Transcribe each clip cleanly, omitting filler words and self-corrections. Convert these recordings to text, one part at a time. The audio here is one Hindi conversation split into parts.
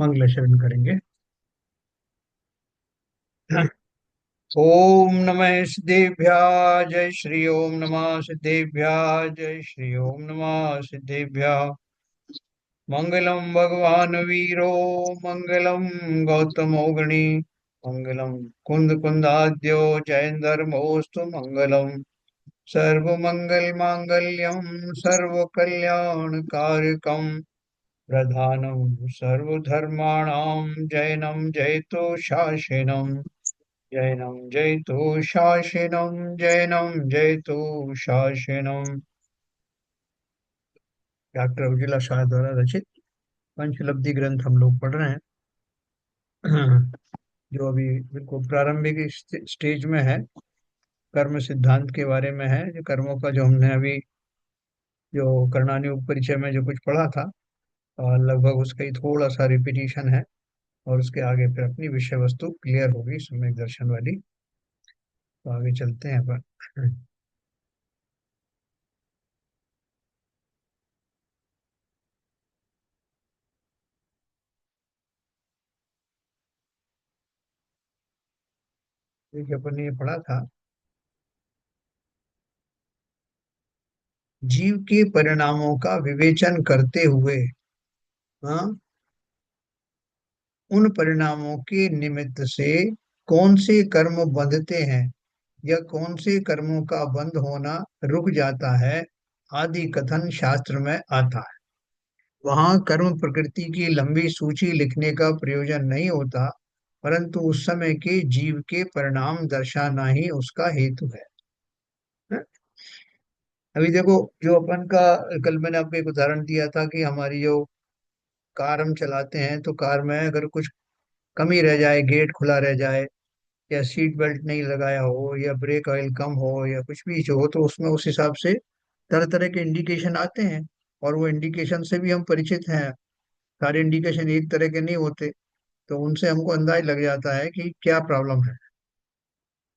मंगलाचरण करेंगे। ओम नमः सिद्धेभ्यः जय श्री ओम नमः सिद्धेभ्यः जय श्री ओम नमः सिद्धेभ्यः। मंगलम भगवान वीरो मंगलम गौतमोगणी मंगलम कुंद कुंदाद्यो जयंधर्मोस्तु मंगलम। सर्वमंगल मांगल्यम सर्वकल्याणकारिकम प्रधानम सर्वधर्माणां जैनम जयतो शासनम। जैनम जयतु शासनम जैनम जयतु शासनम। डॉक्टर उजिला शाह द्वारा रचित पंचलब्धि ग्रंथ हम लोग पढ़ रहे हैं। जो अभी बिल्कुल प्रारंभिक स्टेज में है। कर्म सिद्धांत के बारे में है, जो कर्मों का जो हमने अभी जो कर्णानी उपरिचय में जो कुछ पढ़ा था, लगभग उसका ही थोड़ा सा रिपीटिशन है। और उसके आगे फिर अपनी विषय वस्तु क्लियर होगी सम्यक दर्शन वाली। तो आगे चलते हैं पर। देखिए अपन ने ये पढ़ा था, जीव के परिणामों का विवेचन करते हुए, हाँ, उन परिणामों के निमित्त से कौन से कर्म बंधते हैं या कौन से कर्मों का बंद होना रुक जाता है आदि कथन शास्त्र में आता है। वहां कर्म प्रकृति की लंबी सूची लिखने का प्रयोजन नहीं होता, परंतु उस समय के जीव के परिणाम दर्शाना ही उसका हेतु है। अभी देखो, जो अपन का, कल मैंने आपको एक उदाहरण दिया था कि हमारी जो कार हम चलाते हैं, तो कार में अगर कुछ कमी रह जाए, गेट खुला रह जाए, या सीट बेल्ट नहीं लगाया हो, या ब्रेक ऑयल कम हो, या कुछ भी जो हो, तो उसमें उस हिसाब से तरह तरह के इंडिकेशन आते हैं। और वो इंडिकेशन से भी हम परिचित हैं। सारे इंडिकेशन एक तरह के नहीं होते, तो उनसे हमको अंदाज लग जाता है कि क्या प्रॉब्लम है।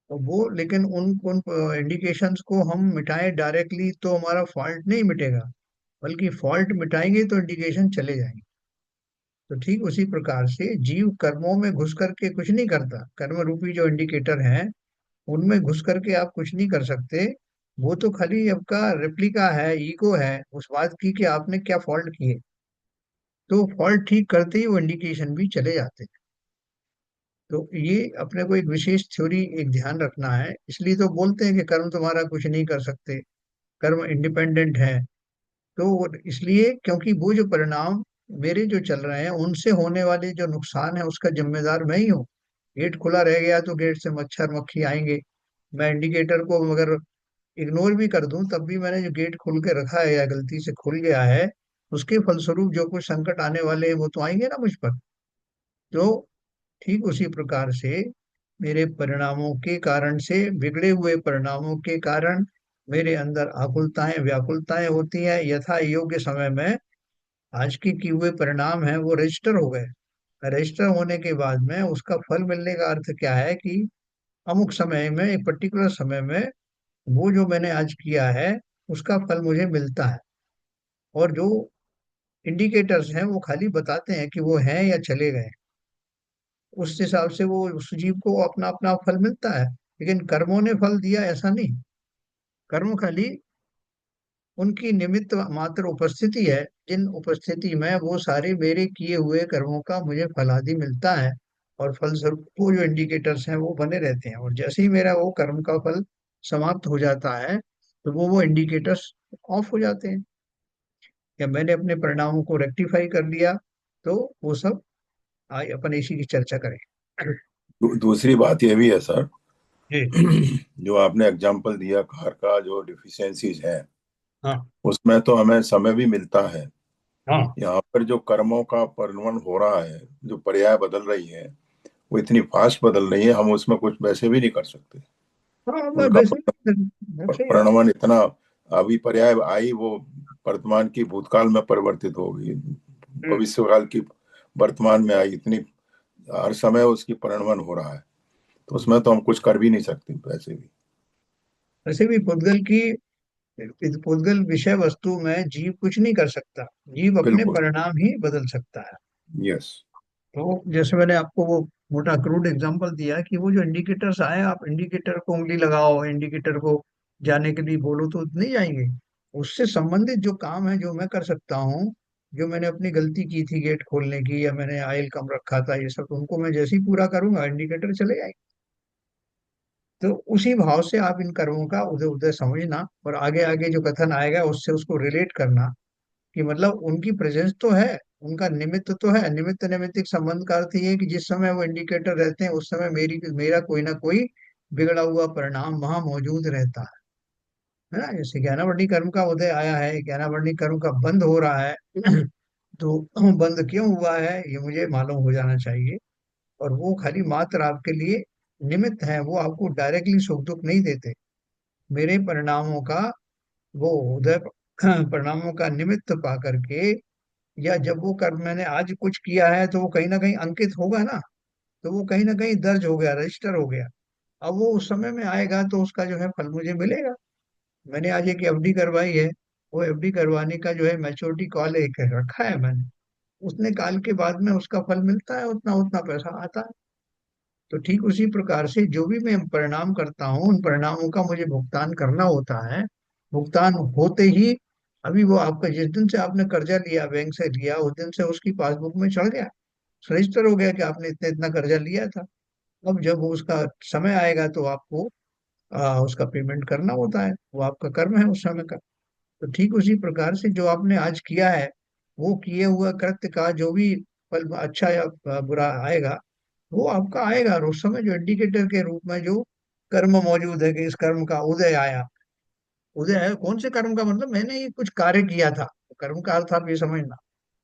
तो वो, लेकिन उन उन इंडिकेशंस को हम मिटाएं डायरेक्टली तो हमारा फॉल्ट नहीं मिटेगा, बल्कि फॉल्ट मिटाएंगे तो इंडिकेशन चले जाएंगे। तो ठीक उसी प्रकार से जीव कर्मों में घुस करके कुछ नहीं करता। कर्म रूपी जो इंडिकेटर हैं, उनमें घुस करके आप कुछ नहीं कर सकते। वो तो खाली आपका रेप्लिका है, ईगो है उस बात की कि आपने क्या फॉल्ट किए। तो फॉल्ट ठीक करते ही वो इंडिकेशन भी चले जाते हैं। तो ये अपने को एक विशेष थ्योरी एक ध्यान रखना है। इसलिए तो बोलते हैं कि कर्म तुम्हारा कुछ नहीं कर सकते, कर्म इंडिपेंडेंट है। तो इसलिए क्योंकि वो जो परिणाम मेरे जो चल रहे हैं, उनसे होने वाले जो नुकसान है उसका जिम्मेदार मैं ही हूँ। गेट खुला रह गया तो गेट से मच्छर मक्खी आएंगे। मैं इंडिकेटर को अगर इग्नोर भी कर दूं, तब भी मैंने जो गेट खोल के रखा है या गलती से खुल गया है, उसके फलस्वरूप जो कुछ संकट आने वाले हैं वो तो आएंगे ना मुझ पर। तो ठीक उसी प्रकार से मेरे परिणामों के कारण से, बिगड़े हुए परिणामों के कारण मेरे अंदर आकुलताएं व्याकुलताएं होती हैं। यथा योग्य समय में आज के किए हुए परिणाम है वो रजिस्टर हो गए। रजिस्टर होने के बाद में उसका फल मिलने का अर्थ क्या है कि अमुक समय में, एक पर्टिकुलर समय में, वो जो मैंने आज किया है उसका फल मुझे मिलता है। और जो इंडिकेटर्स हैं वो खाली बताते हैं कि वो हैं या चले गए। उस हिसाब से वो उस जीव को अपना अपना फल मिलता है। लेकिन कर्मों ने फल दिया ऐसा नहीं। कर्म खाली उनकी निमित्त मात्र उपस्थिति है, जिन उपस्थिति में वो सारे मेरे किए हुए कर्मों का मुझे फलादि मिलता है। और फलस्वरूप वो जो इंडिकेटर्स हैं वो बने रहते हैं, और जैसे ही मेरा वो कर्म का फल समाप्त हो जाता है, तो वो इंडिकेटर्स ऑफ हो जाते हैं, या मैंने अपने परिणामों को रेक्टिफाई कर लिया। तो वो सब आज अपन इसी की चर्चा करें। दूसरी बात यह भी है सर। जी। जो आपने एग्जाम्पल दिया कार का, जो डिफिशियंसीज है हाँ। उसमें तो हमें समय भी मिलता है। हाँ। यहाँ पर जो कर्मों का परिणमन हो रहा है, जो पर्याय बदल रही है, वो इतनी फास्ट बदल रही है, हम उसमें कुछ वैसे भी नहीं कर सकते। हाँ, उनका वैसे वैसे ही है। परिणमन इतना, अभी पर्याय आई वो वर्तमान की भूतकाल में परिवर्तित हो गई, हम्म। भविष्यकाल की वर्तमान में आई, इतनी हर समय उसकी परिणमन हो रहा है। तो उसमें तो हम कुछ कर भी नहीं सकते वैसे भी। वैसे भी पुद्गल की, पुद्गल विषय वस्तु में जीव कुछ नहीं कर सकता। जीव अपने बिल्कुल। परिणाम ही बदल सकता है। यस। तो जैसे मैंने आपको वो मोटा क्रूड एग्जांपल दिया कि वो जो इंडिकेटर्स आए, आप इंडिकेटर को उंगली लगाओ, इंडिकेटर को जाने के लिए बोलो तो नहीं जाएंगे। उससे संबंधित जो काम है जो मैं कर सकता हूँ, जो मैंने अपनी गलती की थी गेट खोलने की, या मैंने ऑयल कम रखा था, ये सब उनको मैं जैसे ही पूरा करूंगा इंडिकेटर चले जाएंगे। तो उसी भाव से आप इन कर्मों का उदय उदय समझना, और आगे आगे जो कथन आएगा उससे उसको रिलेट करना, कि मतलब उनकी प्रेजेंस तो है, उनका निमित्त तो है। निमित्त नैमित्तिक संबंध का अर्थ ये है कि जिस समय वो इंडिकेटर रहते हैं उस समय मेरा कोई ना कोई बिगड़ा हुआ परिणाम वहां मौजूद रहता है ना। जैसे ज्ञानावर्णी कर्म का उदय आया है, ज्ञानावर्णी कर्म का बंद हो रहा है तो बंद क्यों हुआ है ये मुझे मालूम हो जाना चाहिए। और वो खाली मात्र आपके लिए निमित्त है, वो आपको डायरेक्टली सुख दुख नहीं देते। मेरे परिणामों का वो उदय परिणामों का निमित्त पा करके, या जब वो कर्म मैंने आज कुछ किया है तो वो कहीं ना कहीं अंकित होगा ना, तो वो कहीं ना कहीं दर्ज हो गया, रजिस्टर हो गया। अब वो उस समय में आएगा तो उसका जो है फल मुझे मिलेगा। मैंने आज एक एफडी करवाई है, वो एफडी करवाने का जो है मैच्योरिटी कॉल एक रखा है मैंने, उतने काल के बाद में उसका फल मिलता है, उतना उतना पैसा आता है। तो ठीक उसी प्रकार से जो भी मैं परिणाम करता हूँ उन परिणामों का मुझे भुगतान करना होता है। भुगतान होते ही, अभी वो आपका जिस दिन से आपने कर्जा लिया, बैंक से लिया, उस दिन से उसकी पासबुक में चढ़ गया, रजिस्टर हो गया कि आपने इतना इतना कर्जा लिया था। अब जब वो उसका समय आएगा तो आपको उसका पेमेंट करना होता है, वो आपका कर्म है उस समय का। तो ठीक उसी प्रकार से जो आपने आज किया है, वो किए हुआ कृत्य का जो भी फल अच्छा या बुरा आएगा, वो आपका आएगा। और उस समय जो इंडिकेटर के रूप में जो कर्म मौजूद है कि इस कर्म का उदय आया, उदय है कौन से कर्म का, मतलब मैंने ये कुछ कार्य किया था, कर्म का अर्थ आप ये समझना,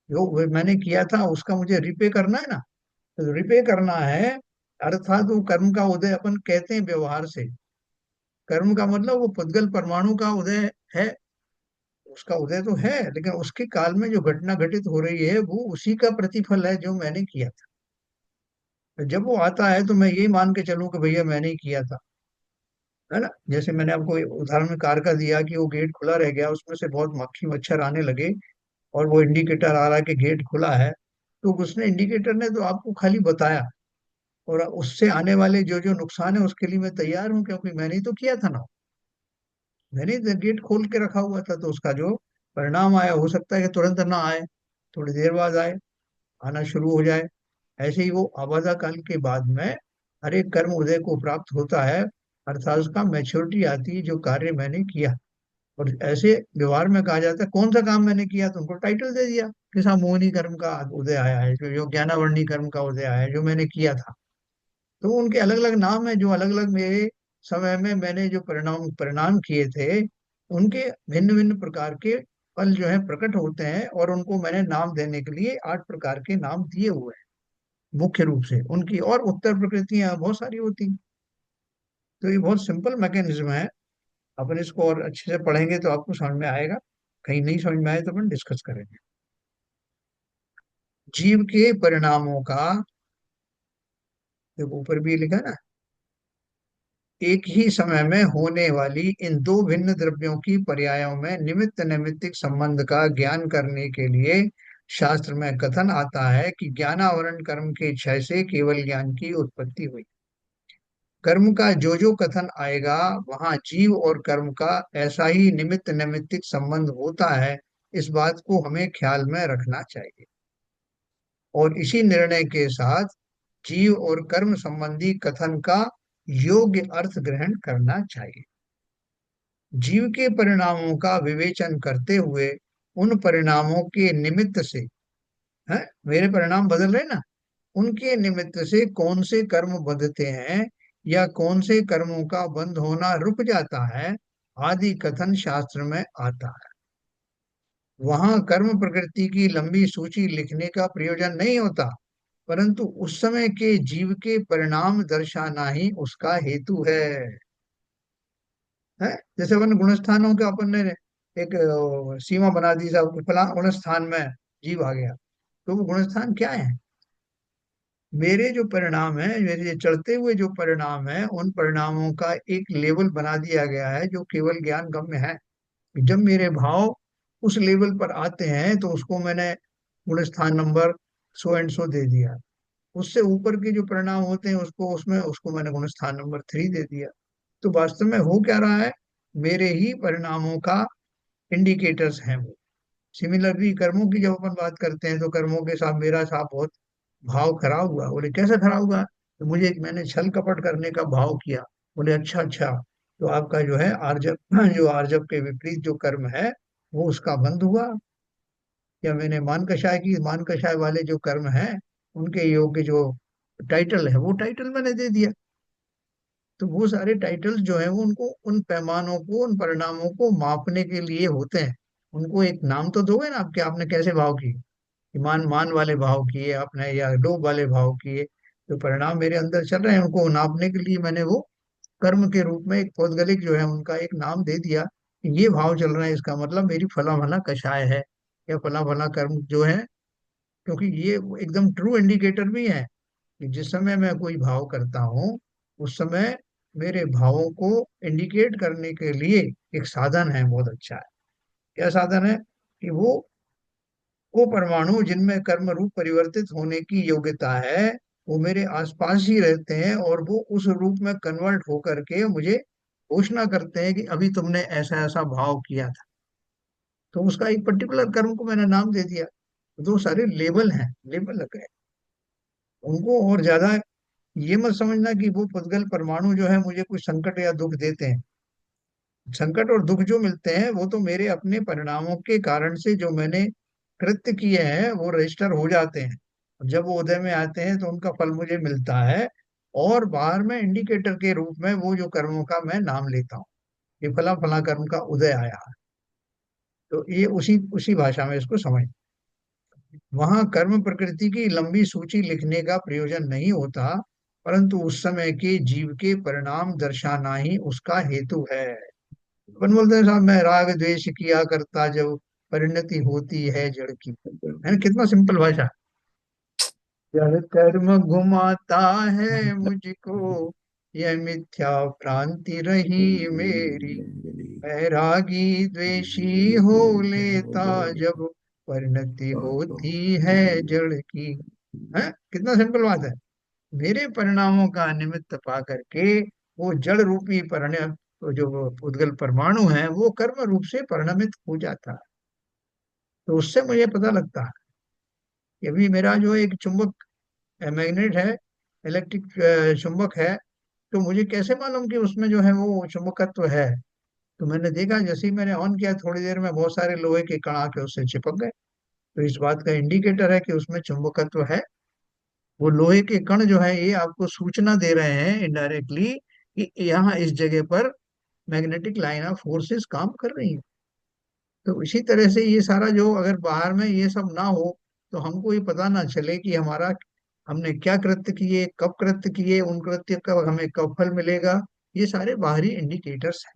जो मैंने किया था उसका मुझे रिपे करना है ना। तो रिपे करना है, अर्थात वो कर्म का उदय अपन कहते हैं व्यवहार से। कर्म का मतलब वो पुद्गल परमाणु का उदय है, उसका उदय तो है, लेकिन उसके काल में जो घटना घटित हो रही है वो उसी का प्रतिफल है जो मैंने किया था। तो जब वो आता है तो मैं यही मान के चलूं कि भैया मैंने ही किया था, है ना। जैसे मैंने आपको एक उदाहरण कार का दिया कि वो गेट खुला रह गया, उसमें से बहुत मक्खी मच्छर आने लगे, और वो इंडिकेटर आ रहा है कि गेट खुला है। तो उसने इंडिकेटर ने तो आपको खाली बताया, और उससे आने वाले जो जो नुकसान है उसके लिए मैं तैयार हूँ, क्योंकि मैंने ही तो किया था ना। मैंने गेट खोल के रखा हुआ था, तो उसका जो परिणाम आया हो सकता है कि तुरंत ना आए, थोड़ी देर बाद आए, आना शुरू हो जाए। ऐसे ही वो आबादा काल के बाद में हर एक कर्म उदय को प्राप्त होता है, अर्थात उसका मैच्योरिटी आती है जो कार्य मैंने किया। और ऐसे व्यवहार में कहा जाता है कौन सा काम मैंने किया, तो उनको टाइटल दे दिया कि सा मोहिनी कर्म का उदय आया है, जो ज्ञानावर्णी कर्म का उदय आया है जो मैंने किया था। तो उनके अलग अलग नाम है, जो अलग अलग मेरे समय में मैंने जो परिणाम परिणाम किए थे, उनके भिन्न भिन्न प्रकार के फल जो है प्रकट होते हैं, और उनको मैंने नाम देने के लिए 8 प्रकार के नाम दिए हुए हैं मुख्य रूप से उनकी। और उत्तर प्रकृतियां बहुत सारी होती हैं। तो ये बहुत सिंपल मैकेनिज्म है। अपन इसको और अच्छे से पढ़ेंगे तो आपको समझ में आएगा, कहीं नहीं समझ में आए तो अपन डिस्कस करेंगे। जीव के परिणामों का, देखो ऊपर भी लिखा ना, एक ही समय में होने वाली इन दो भिन्न द्रव्यों की पर्यायों में निमित्त नैमित्तिक संबंध का ज्ञान करने के लिए शास्त्र में कथन आता है कि ज्ञानावरण कर्म के क्षय से केवल ज्ञान की उत्पत्ति हुई। कर्म का जो जो कथन आएगा वहां जीव और कर्म का ऐसा ही निमित्त नैमित्तिक संबंध होता है, इस बात को हमें ख्याल में रखना चाहिए। और इसी निर्णय के साथ जीव और कर्म संबंधी कथन का योग्य अर्थ ग्रहण करना चाहिए। जीव के परिणामों का विवेचन करते हुए उन परिणामों के निमित्त से, है, मेरे परिणाम बदल रहे ना, उनके निमित्त से कौन से कर्म बंधते हैं या कौन से कर्मों का बंद होना रुक जाता है, आदि कथन शास्त्र में आता है। वहां कर्म प्रकृति की लंबी सूची लिखने का प्रयोजन नहीं होता, परंतु उस समय के जीव के परिणाम दर्शाना ही उसका हेतु है। जैसे अपन गुणस्थानों के अपन ने एक सीमा बना दी, साहब फला गुणस्थान में जीव आ गया, तो वो गुणस्थान क्या है, मेरे जो परिणाम है, मेरे ये चढ़ते हुए जो परिणाम है, उन परिणामों का एक लेवल बना दिया गया है जो केवल ज्ञान गम्य है। जब मेरे भाव उस लेवल पर आते हैं तो उसको मैंने गुणस्थान नंबर सो एंड सो दे दिया। उससे ऊपर के जो परिणाम होते हैं उसको उसमें उसको मैंने गुण स्थान नंबर 3 दे दिया। तो वास्तव में हो क्या रहा है, मेरे ही परिणामों का इंडिकेटर्स हैं वो। सिमिलरली कर्मों की जब अपन बात करते हैं तो कर्मों के साथ मेरा साथ बहुत भाव खराब हुआ। बोले कैसे खराब हुआ? तो मुझे मैंने छल कपट करने का भाव किया। बोले अच्छा अच्छा, तो आपका जो है आर्जव जो आर्जव के विपरीत जो कर्म है वो उसका बंध हुआ। या मैंने मान कषाय की, मान कषाय वाले जो कर्म हैं उनके योग के जो टाइटल है वो टाइटल मैंने दे दिया। तो वो सारे टाइटल्स जो है वो उनको उन पैमानों को उन परिणामों को मापने के लिए होते हैं। उनको एक नाम तो दोगे ना आपके, आपने कैसे भाव किए कि मान मान वाले भाव किए आपने या लोभ वाले भाव किए। जो परिणाम मेरे अंदर चल रहे हैं उनको नापने के लिए मैंने वो कर्म के रूप में एक पौद्गलिक जो है उनका एक नाम दे दिया कि ये भाव चल रहा है, इसका मतलब मेरी फला फला कषाय है या फला फला कर्म जो है। क्योंकि ये एकदम ट्रू इंडिकेटर भी है कि जिस समय मैं कोई भाव करता हूँ उस समय मेरे भावों को इंडिकेट करने के लिए एक साधन है, बहुत अच्छा है। क्या साधन है? कि वो परमाणु जिनमें कर्म रूप परिवर्तित होने की योग्यता है वो मेरे आसपास ही रहते हैं और वो उस रूप में कन्वर्ट होकर के मुझे घोषणा करते हैं कि अभी तुमने ऐसा ऐसा भाव किया था। तो उसका एक पर्टिकुलर कर्म को मैंने नाम दे दिया। तो सारे लेबल हैं, लेबल लग गए उनको। और ज्यादा ये मत समझना कि वो पुद्गल परमाणु जो है मुझे कुछ संकट या दुख देते हैं। संकट और दुख जो मिलते हैं वो तो मेरे अपने परिणामों के कारण से जो मैंने कृत्य किए हैं वो रजिस्टर हो जाते हैं। जब वो उदय में आते हैं तो उनका फल मुझे मिलता है। और बाहर में इंडिकेटर के रूप में वो जो कर्मों का मैं नाम लेता हूँ कि फला फला कर्म का उदय आया है। तो ये उसी उसी भाषा में इसको समझ। वहां कर्म प्रकृति की लंबी सूची लिखने का प्रयोजन नहीं होता, परंतु उस समय के जीव के परिणाम दर्शाना ही उसका हेतु है। अपन बोलते हैं साहब मैं राग द्वेष किया करता जब परिणति होती है जड़ की। है ना, कितना सिंपल भाषा। जड़ कर्म घुमाता है मुझको, यह मिथ्या भ्रांति रही मेरी। बैरागी द्वेषी हो लेता जब परिणति होती है जड़ की। है, कितना सिंपल बात है। मेरे परिणामों का निमित्त पा करके वो जड़ रूपी परिणाम, तो जो उद्गल परमाणु है वो कर्म रूप से परिणमित हो जाता है। तो उससे मुझे पता लगता है कि अभी मेरा जो एक चुंबक मैग्नेट है, इलेक्ट्रिक चुंबक है, तो मुझे कैसे मालूम कि उसमें जो है वो चुंबकत्व है? तो मैंने देखा जैसे ही मैंने ऑन किया थोड़ी देर में बहुत सारे लोहे के कण आके उससे चिपक गए। तो इस बात का इंडिकेटर है कि उसमें चुंबकत्व है। वो लोहे के कण जो है ये आपको सूचना दे रहे हैं इनडायरेक्टली कि यहाँ इस जगह पर मैग्नेटिक लाइन ऑफ फोर्सेस काम कर रही है। तो इसी तरह से ये सारा जो अगर बाहर में ये सब ना हो तो हमको ये पता ना चले कि हमारा हमने क्या कृत्य किए, कब कृत्य किए, उन कृत्य का हमें कब फल मिलेगा। ये सारे बाहरी इंडिकेटर्स हैं।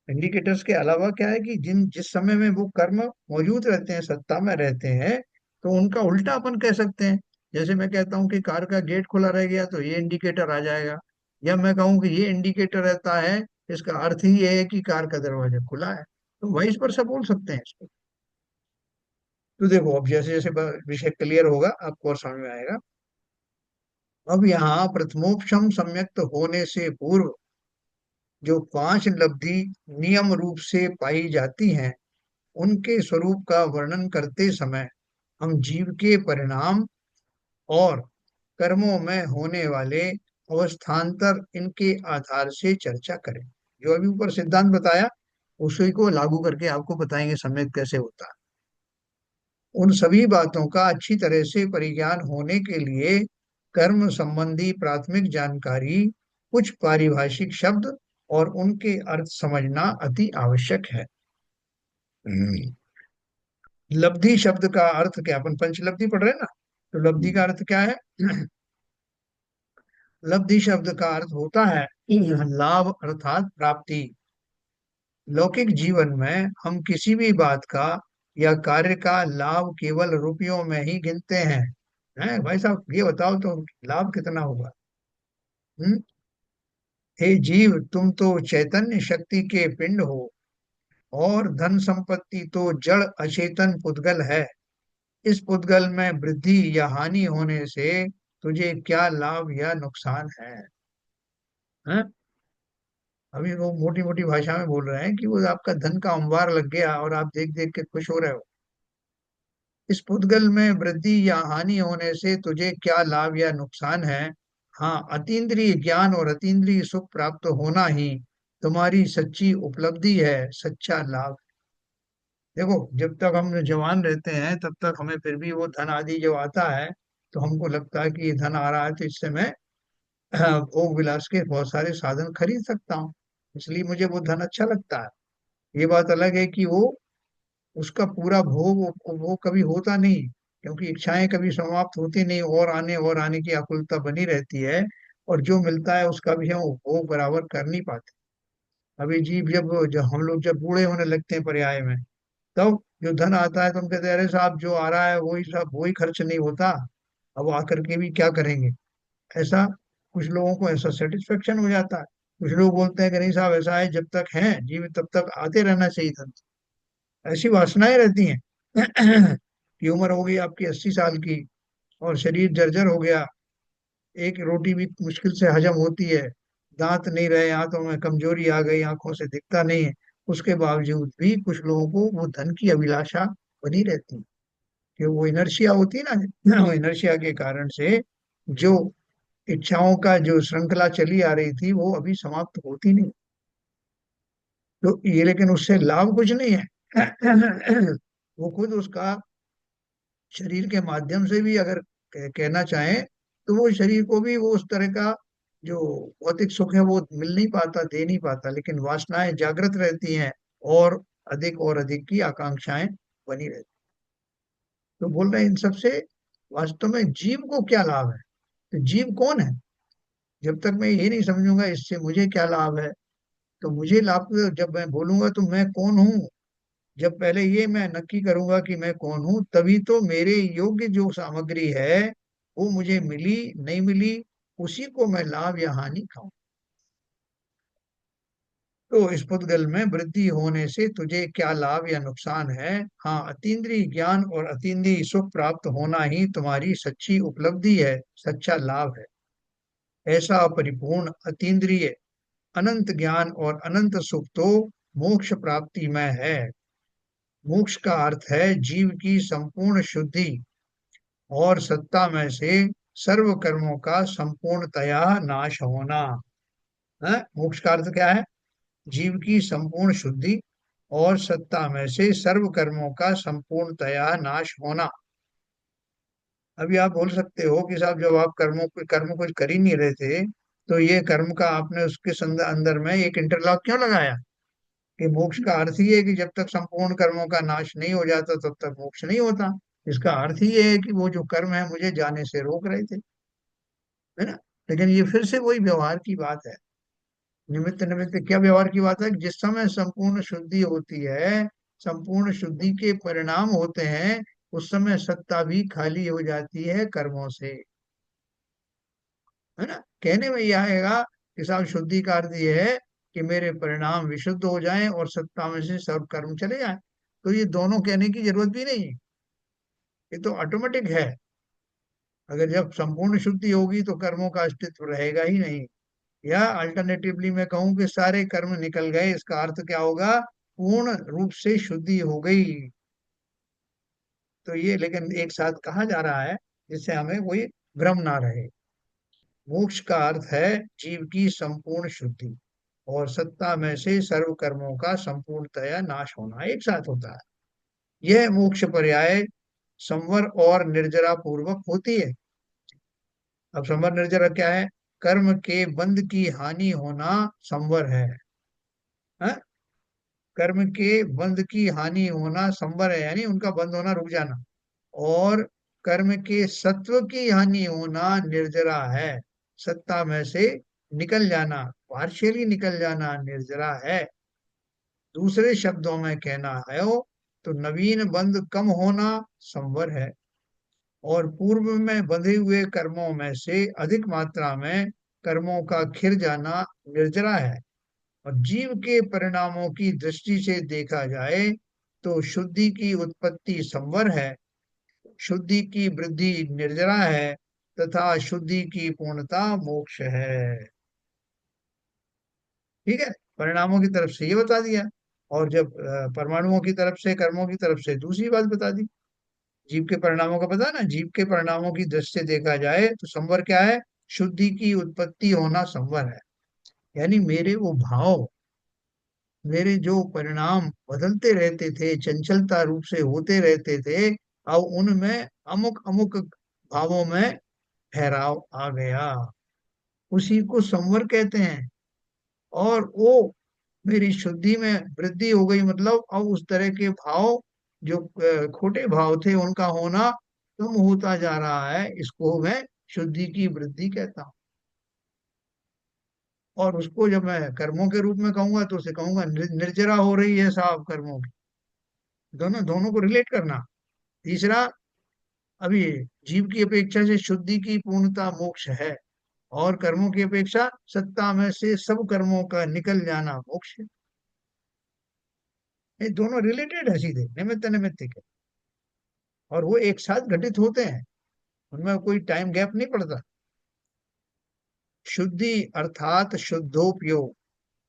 इंडिकेटर्स के अलावा क्या है कि जिन जिस समय में वो कर्म मौजूद रहते हैं, सत्ता में रहते हैं, तो उनका उल्टा अपन कह सकते हैं। जैसे मैं कहता हूँ कि कार का गेट खुला रह गया तो ये इंडिकेटर आ जाएगा। या मैं कहूँ कि ये इंडिकेटर रहता है, इसका अर्थ ही ये है कि कार का दरवाजा खुला है। तो वाइस वर्सा बोल सकते हैं इसको। तो देखो अब जैसे जैसे विषय क्लियर होगा आपको और समझ में आएगा। अब यहाँ प्रथमोपशम सम्यक्त होने से पूर्व जो 5 लब्धि नियम रूप से पाई जाती हैं उनके स्वरूप का वर्णन करते समय हम जीव के परिणाम और कर्मों में होने वाले अवस्थान्तर इनके आधार से चर्चा करें। जो अभी ऊपर सिद्धांत बताया उसी को लागू करके आपको बताएंगे सम्यक कैसे होता है। उन सभी बातों का अच्छी तरह से परिज्ञान होने के लिए कर्म संबंधी प्राथमिक जानकारी, कुछ पारिभाषिक शब्द और उनके अर्थ समझना अति आवश्यक है। हम्म। लब्धि शब्द का अर्थ क्या, अपन पंचलब्धि पढ़ रहे हैं ना, तो लब्धि का अर्थ क्या है? लब्धि शब्द का अर्थ होता है लाभ अर्थात प्राप्ति। लौकिक जीवन में हम किसी भी बात का या कार्य का लाभ केवल रुपयों में ही गिनते हैं भाई साहब ये बताओ तो लाभ कितना होगा? हम्म? हे जीव तुम तो चैतन्य शक्ति के पिंड हो और धन संपत्ति तो जड़ अचेतन पुद्गल है। इस पुद्गल में वृद्धि या हानि होने से तुझे क्या लाभ या नुकसान है? हैं? अभी वो मोटी मोटी भाषा में बोल रहे हैं कि वो आपका धन का अंबार लग गया और आप देख देख के खुश हो रहे हो। इस पुद्गल में वृद्धि या हानि होने से तुझे क्या लाभ या नुकसान है? हाँ, अतीन्द्रिय ज्ञान और अतीन्द्रिय सुख प्राप्त होना ही तुम्हारी सच्ची उपलब्धि है, सच्चा लाभ। देखो, जब तक हम जवान रहते हैं तब तक हमें फिर भी वो धन आदि जो आता है, तो हमको लगता है कि ये धन आ रहा है तो इससे मैं भोग विलास के बहुत सारे साधन खरीद सकता हूँ, इसलिए मुझे वो धन अच्छा लगता है। ये बात अलग है कि वो उसका पूरा भोग वो कभी होता नहीं, क्योंकि इच्छाएं कभी समाप्त होती नहीं, और आने की आकुलता बनी रहती है। और जो मिलता है उसका भी हम उपभोग बराबर कर नहीं पाते। अभी जीव जब हम लोग जब बूढ़े होने लगते हैं पर्याय में, तब जो धन आता है तो हम कहते हैं अरे साहब जो आ रहा है वही सब वही खर्च नहीं होता, अब आकर के भी क्या करेंगे। ऐसा कुछ लोगों को ऐसा सेटिस्फेक्शन हो जाता है। कुछ लोग बोलते हैं कि नहीं साहब, ऐसा है जब तक है जीवित तब तक आते रहना चाहिए धन। ऐसी वासनाएं रहती हैं कि उम्र हो गई आपकी 80 साल की और शरीर जर्जर हो गया, एक रोटी भी मुश्किल से हजम होती है, दांत नहीं रहे, हाथों में कमजोरी आ गई, आंखों से दिखता नहीं है, उसके बावजूद भी कुछ लोगों को वो धन की अभिलाषा बनी रहती है। कि वो इनर्शिया होती है ना, वो इनर्शिया के कारण से जो इच्छाओं का जो श्रृंखला चली आ रही थी वो अभी समाप्त होती नहीं। तो ये लेकिन उससे लाभ कुछ नहीं है। वो खुद उसका शरीर के माध्यम से भी अगर कहना चाहें तो वो शरीर को भी वो उस तरह का जो भौतिक सुख है वो मिल नहीं पाता, दे नहीं पाता, लेकिन वासनाएं जागृत रहती हैं और अधिक की आकांक्षाएं बनी रहती। तो बोल रहे हैं इन सबसे वास्तव में जीव को क्या लाभ है? तो जीव कौन है? जब तक मैं ये नहीं समझूंगा इससे मुझे क्या लाभ है, तो मुझे लाभ जब मैं बोलूंगा तो मैं कौन हूँ, जब पहले ये मैं नक्की करूंगा कि मैं कौन हूं, तभी तो मेरे योग्य जो सामग्री है वो मुझे मिली नहीं मिली, उसी को मैं लाभ या हानि खाऊं। तो इस पुद्गल में वृद्धि होने से तुझे क्या लाभ या नुकसान है? हाँ, अतीन्द्रिय ज्ञान और अतीन्द्रिय सुख प्राप्त होना ही तुम्हारी सच्ची उपलब्धि है, सच्चा लाभ है। ऐसा परिपूर्ण अतीन्द्रिय अनंत ज्ञान और अनंत सुख तो मोक्ष प्राप्ति में है। मोक्ष का अर्थ है जीव की संपूर्ण शुद्धि और सत्ता में से सर्व कर्मों का संपूर्णतया नाश होना है। मोक्ष का अर्थ क्या है? जीव की संपूर्ण शुद्धि और सत्ता में से सर्व कर्मों का संपूर्णतया नाश होना। अभी आप बोल सकते हो कि साहब जब आप कर्म कुछ कर ही नहीं रहे थे, तो ये कर्म का आपने उसके अंदर में एक इंटरलॉक क्यों लगाया कि मोक्ष का अर्थ ही है कि जब तक संपूर्ण कर्मों का नाश नहीं हो जाता तब तक मोक्ष नहीं होता। इसका अर्थ ही ये है कि वो जो कर्म है मुझे जाने से रोक रहे थे, है ना। लेकिन ये फिर से वही व्यवहार की बात है। निमित्त निमित्त क्या व्यवहार की बात है कि जिस समय संपूर्ण शुद्धि होती है, संपूर्ण शुद्धि के परिणाम होते हैं, उस समय सत्ता भी खाली हो जाती है कर्मों से, है ना। कहने में यह आएगा कि साहब शुद्धि का अर्थ ये है कि मेरे परिणाम विशुद्ध हो जाएं और सत्ता में से सब कर्म चले जाएं। तो ये दोनों कहने की जरूरत भी नहीं है, ये तो ऑटोमेटिक है। अगर जब संपूर्ण शुद्धि होगी तो कर्मों का अस्तित्व रहेगा ही नहीं। या अल्टरनेटिवली मैं कहूं कि सारे कर्म निकल गए, इसका अर्थ क्या होगा? पूर्ण रूप से शुद्धि हो गई। तो ये लेकिन एक साथ कहा जा रहा है जिससे हमें कोई भ्रम ना रहे। मोक्ष का अर्थ है जीव की संपूर्ण शुद्धि और सत्ता में से सर्व कर्मों का संपूर्णतया नाश होना, एक साथ होता है। यह मोक्ष पर्याय संवर और निर्जरा पूर्वक होती है। अब संवर निर्जरा क्या है? कर्म के बंध की हानि होना संवर है। हाँ? कर्म के बंध की हानि होना संवर है, यानी उनका बंद होना, रुक जाना। और कर्म के सत्व की हानि होना निर्जरा है। सत्ता में से निकल जाना, पार्शियली निकल जाना निर्जरा है। दूसरे शब्दों में कहना है हो तो नवीन बंध कम होना संवर है, और पूर्व में बंधे हुए कर्मों में से अधिक मात्रा में कर्मों का खिर जाना निर्जरा है। और जीव के परिणामों की दृष्टि से देखा जाए तो शुद्धि की उत्पत्ति संवर है शुद्धि की वृद्धि निर्जरा है, तथा शुद्धि की पूर्णता मोक्ष है। ठीक है, परिणामों की तरफ से ये बता दिया, और जब परमाणुओं की तरफ से, कर्मों की तरफ से दूसरी बात बता दी। जीव के परिणामों का पता है ना, जीव के परिणामों की दृष्टि से देखा जाए तो संवर क्या है? शुद्धि की उत्पत्ति होना संवर है। यानी मेरे वो भाव, मेरे जो परिणाम बदलते रहते थे, चंचलता रूप से होते रहते थे, अब उनमें अमुक अमुक भावों में ठहराव आ गया, उसी को संवर कहते हैं। और वो मेरी शुद्धि में वृद्धि हो गई, मतलब अब उस तरह के भाव, जो खोटे भाव थे, उनका होना कम होता जा रहा है, इसको मैं शुद्धि की वृद्धि कहता हूँ। और उसको जब मैं कर्मों के रूप में कहूंगा तो उसे कहूंगा निर्जरा हो रही है साहब कर्मों की। दोनों दोनों को रिलेट करना। तीसरा, अभी जीव की अपेक्षा से शुद्धि की पूर्णता मोक्ष है, और कर्मों की अपेक्षा सत्ता में से सब कर्मों का निकल जाना मोक्ष है। ये दोनों रिलेटेड है, सीधे निमित्त निमित्त के, और वो एक साथ घटित होते हैं, उनमें कोई टाइम गैप नहीं पड़ता। शुद्धि अर्थात शुद्धोपयोग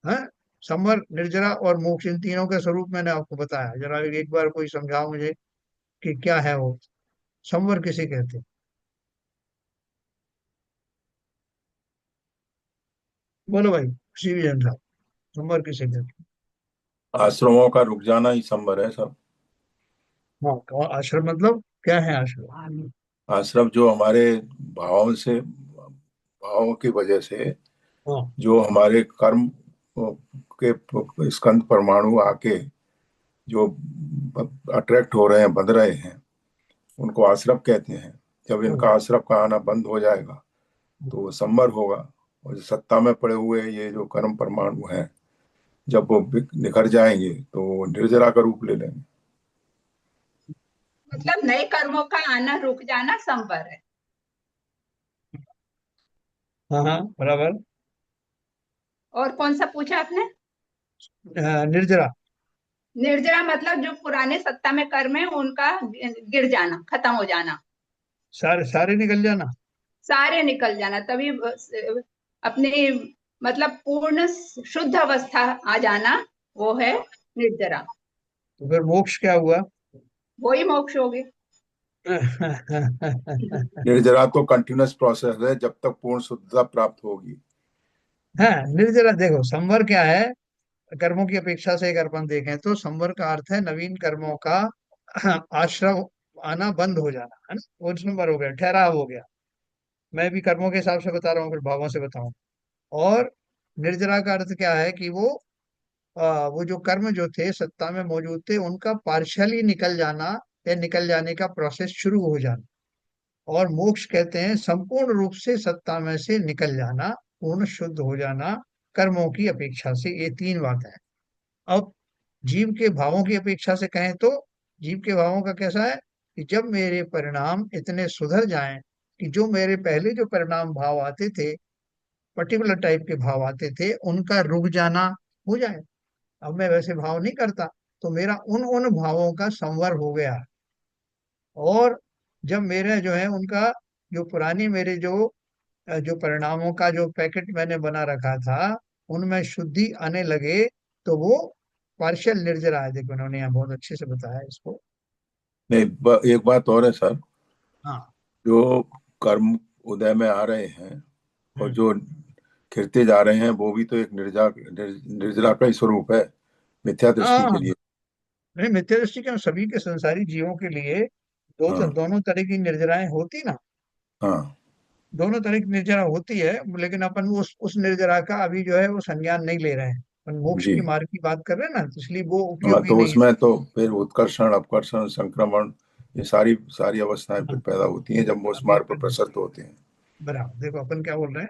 है। संवर, निर्जरा और मोक्ष, इन तीनों के स्वरूप मैंने आपको बताया। जरा एक बार कोई समझाओ मुझे कि क्या है वो, संवर किसे कहते हैं? बोलो भाई, किसी भी जन साहब, संवर किसे कहते आश्रमों का रुक जाना ही संभव है सब। हैं? हाँ, और आश्रम मतलब क्या है आश्रम? आश्रम जो हमारे भावों से, भावों की वजह से हाँ। जो हमारे कर्म के स्कंद परमाणु आके जो अट्रैक्ट हो रहे हैं, बंध रहे हैं, उनको आश्रव कहते हैं। जब इनका हाँ। आश्रव का आना बंद हो जाएगा तो वो संवर होगा। और जो सत्ता में पड़े हुए ये जो कर्म परमाणु हैं, जब वो निखर जाएंगे तो वो निर्जरा का रूप ले लेंगे। मतलब नए कर्मों का आना रुक जाना संवर है। हाँ हाँ, बराबर। और कौन सा पूछा आपने? निर्जरा। निर्जरा मतलब जो पुराने सत्ता में कर्म है उनका गिर जाना, खत्म हो जाना, सारे सारे निकल जाना। सारे निकल जाना, तभी अपने मतलब पूर्ण शुद्ध अवस्था आ जाना, वो है निर्जरा। तो फिर मोक्ष क्या हुआ? वही मोक्ष होगी। निर्जरा तो कंटिन्यूअस प्रोसेस है जब तक पूर्ण शुद्धता प्राप्त होगी। हाँ, निर्जरा देखो, संवर क्या है? कर्मों की अपेक्षा से अगर अपन देखें तो संवर का अर्थ है नवीन कर्मों का आश्रव आना बंद हो जाना, है ना? वो नंबर हो गया, ठहराव हो गया। मैं भी कर्मों के हिसाब से बता रहा हूँ, फिर भावों से बताऊं। और निर्जरा का अर्थ क्या है कि वो जो कर्म जो थे सत्ता में मौजूद थे, उनका पार्शियली निकल जाना, या निकल जाने का प्रोसेस शुरू हो जाना। और मोक्ष कहते हैं संपूर्ण रूप से सत्ता में से निकल जाना, पूर्ण शुद्ध हो जाना, कर्मों की अपेक्षा से। ये तीन बातें हैं। अब जीव के भावों की अपेक्षा से कहें तो जीव के भावों का कैसा है कि जब मेरे परिणाम इतने सुधर जाएं कि जो मेरे पहले जो परिणाम भाव आते थे, पर्टिकुलर टाइप के भाव आते थे, उनका रुक जाना हो जाए। अब मैं वैसे भाव नहीं करता, तो मेरा उन उन भावों का संवर हो गया। और जब मेरे जो है उनका, जो पुरानी मेरे जो परिणामों का जो पैकेट मैंने बना रखा था, उनमें शुद्धि आने लगे, तो वो पार्शियल निर्जरा है। देखो उन्होंने यहाँ बहुत अच्छे से बताया इसको। नहीं, एक बात और है सर। हाँ। जो कर्म उदय में आ रहे हैं और हम्म। जो खिरते जा रहे हैं, वो भी तो एक निर्जरा का ही स्वरूप है, मिथ्या दृष्टि हाँ, के लिए। नहीं, मिथ्या दृष्टि के सभी के संसारी जीवों के लिए हाँ। दोनों तरह की निर्जराएं होती ना। हाँ। दोनों तरह की निर्जरा होती है, लेकिन अपन उस निर्जरा का अभी जो है वो संज्ञान नहीं ले रहे हैं। अपन मोक्ष जी। की मार्ग की बात कर रहे हैं ना, तो इसलिए वो हाँ, उपयोगी तो नहीं उसमें तो फिर उत्कर्षण, अपकर्षण, संक्रमण, ये सारी सारी अवस्थाएं है। फिर पैदा होती हैं जब वो उस अभी मार्ग पर अपन, प्रसन्न होते हैं। बराबर देखो अपन क्या बोल रहे हैं।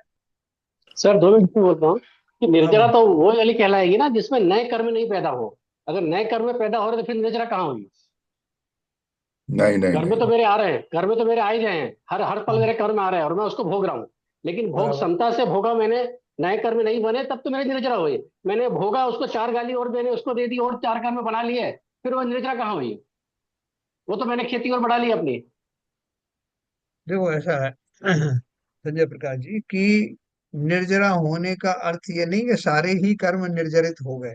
सर 2 मिनट में बोलता हूँ कि हाँ निर्जरा बोलो। तो वो वाली कहलाएगी ना जिसमें नए कर्म नहीं पैदा हो। अगर नए कर्म पैदा हो रहे तो फिर निर्जरा कहाँ हुई? नहीं नहीं कर्म नहीं। तो मेरे आ रहे हैं, कर्म तो मेरे आ ही रहे हैं, हर हर पल हाँ, मेरे कर्म आ रहे हैं और मैं उसको भोग रहा हूँ। लेकिन भोग बराबर। क्षमता से भोगा मैंने, नए कर्म नहीं बने तब तो मेरी निर्जरा हुई। मैंने भोगा उसको 4 गाली और मैंने उसको दे दी और 4 कर्म बना लिए, फिर वो निर्जरा कहाँ हुई? वो तो मैंने खेती और बढ़ा ली अपनी। देखो ऐसा है संजय प्रकाश जी कि निर्जरा होने का अर्थ ये नहीं कि सारे ही कर्म निर्जरित हो गए।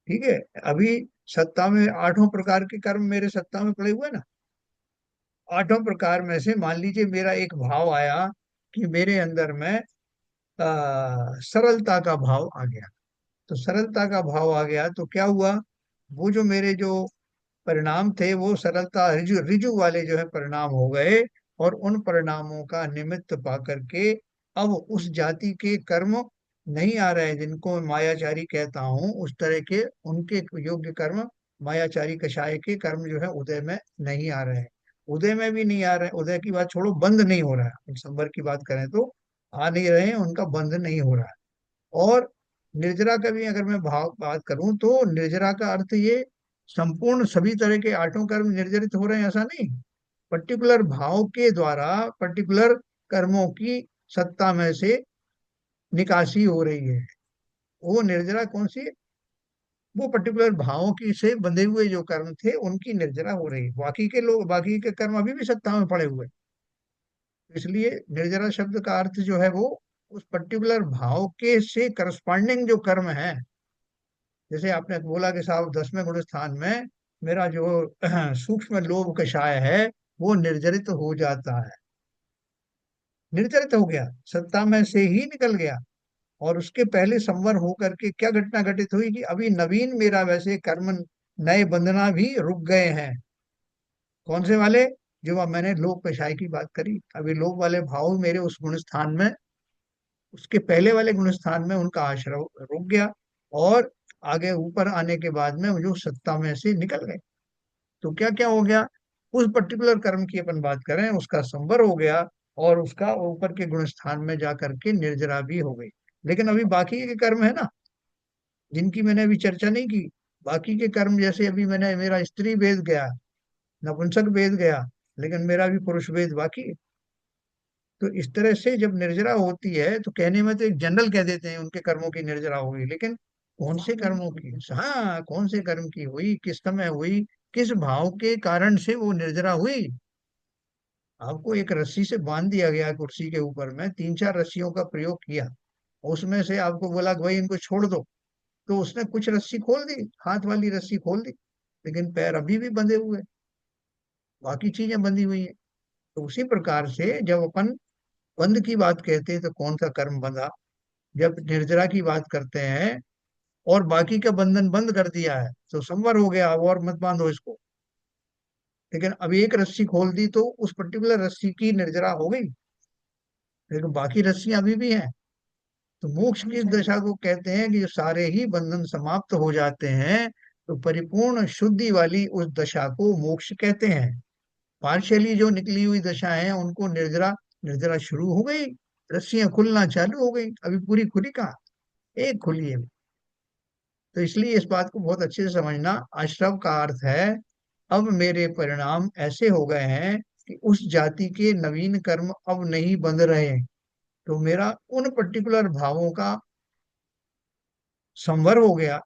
ठीक है। अभी सत्ता में आठों प्रकार के कर्म मेरे सत्ता में पड़े हुए हैं ना। आठों प्रकार में से मान लीजिए मेरा एक भाव आया कि मेरे अंदर में सरलता का भाव आ गया। तो सरलता का भाव आ गया तो क्या हुआ, वो जो मेरे जो परिणाम थे वो सरलता रिजु रिजु वाले जो है परिणाम हो गए। और उन परिणामों का निमित्त पा करके अब उस जाति के कर्म नहीं आ रहे जिनको मैं मायाचारी कहता हूँ, उस तरह के उनके योग्य कर्म मायाचारी कषाय के कर्म जो है उदय में नहीं आ रहे हैं। उदय में भी नहीं आ रहे, उदय की बात छोड़ो, बंद नहीं हो रहा है। संवर की बात करें तो आ नहीं रहे हैं, उनका बंद नहीं हो रहा है। और निर्जरा का भी अगर मैं भाव बात करूं तो निर्जरा का अर्थ ये संपूर्ण सभी तरह के आठों कर्म निर्जरित हो रहे हैं ऐसा नहीं। पर्टिकुलर भाव के द्वारा पर्टिकुलर कर्मों की सत्ता में से निकासी हो रही है। वो निर्जरा कौन सी है? वो पर्टिकुलर भावों की से बंधे हुए जो कर्म थे उनकी निर्जरा हो रही है। बाकी के लोग, बाकी के कर्म अभी भी सत्ता में पड़े हुए हैं। इसलिए निर्जरा शब्द का अर्थ जो है वो उस पर्टिकुलर भाव के से करस्पॉन्डिंग जो कर्म है। जैसे आपने बोला कि साहब 10वें गुण स्थान में मेरा जो सूक्ष्म लोभ कषाय है वो निर्जरित हो जाता है। निर्जरित हो गया, सत्ता में से ही निकल गया। और उसके पहले संवर होकर के क्या घटना घटित हुई कि अभी नवीन मेरा वैसे कर्म नए बंधना भी रुक गए हैं। कौन से वाले? जो अब मैंने लोभ कषाय की बात करी, अभी लोभ वाले भाव मेरे उस गुण स्थान में, उसके पहले वाले गुण स्थान में उनका आश्रय रुक गया। और आगे ऊपर आने के बाद में जो सत्ता में से निकल गए। तो क्या क्या हो गया, उस पर्टिकुलर कर्म की अपन बात करें उसका संवर हो गया। और उसका ऊपर के गुण स्थान में जा करके निर्जरा भी हो गई। लेकिन अभी बाकी के कर्म है ना, जिनकी मैंने अभी चर्चा नहीं की। बाकी के कर्म जैसे अभी मैंने, मेरा स्त्री भेद गया, नपुंसक भेद गया, लेकिन मेरा भी पुरुष भेद बाकी है। तो इस तरह से जब निर्जरा होती है तो कहने में तो एक जनरल कह देते हैं उनके कर्मों की निर्जरा हुई, लेकिन कौन से कर्मों की, हाँ कौन से कर्म की हुई, किस समय हुई, किस भाव के कारण से वो निर्जरा हुई। आपको एक रस्सी से बांध दिया गया कुर्सी के ऊपर में, तीन चार रस्सियों का प्रयोग किया, उसमें से आपको बोला कि भाई इनको छोड़ दो, तो उसने कुछ रस्सी खोल दी, हाथ वाली रस्सी खोल दी, लेकिन पैर अभी भी बंधे हुए, बाकी चीजें बंधी हुई हैं। तो उसी प्रकार से जब अपन बंध की बात कहते हैं तो कौन सा कर्म बंधा, जब निर्जरा की बात करते हैं और बाकी का बंधन बंद कर दिया है तो संवर हो गया, अब और मत बांधो इसको। लेकिन अब एक रस्सी खोल दी तो उस पर्टिकुलर रस्सी की निर्जरा हो गई, लेकिन बाकी रस्सियां अभी भी हैं। तो मोक्ष की इस दशा को कहते हैं कि जो सारे ही बंधन समाप्त हो जाते हैं, तो परिपूर्ण शुद्धि वाली उस दशा को मोक्ष कहते हैं। पार्शियली जो निकली हुई दशा है उनको निर्जरा, निर्जरा शुरू हो गई, रस्सियां खुलना चालू हो गई, अभी पूरी खुली कहाँ, एक खुली है। तो इसलिए इस बात को बहुत अच्छे से समझना। आश्रव का अर्थ है अब मेरे परिणाम ऐसे हो गए हैं कि उस जाति के नवीन कर्म अब नहीं बंध रहे हैं। तो मेरा उन पर्टिकुलर भावों का संवर हो गया।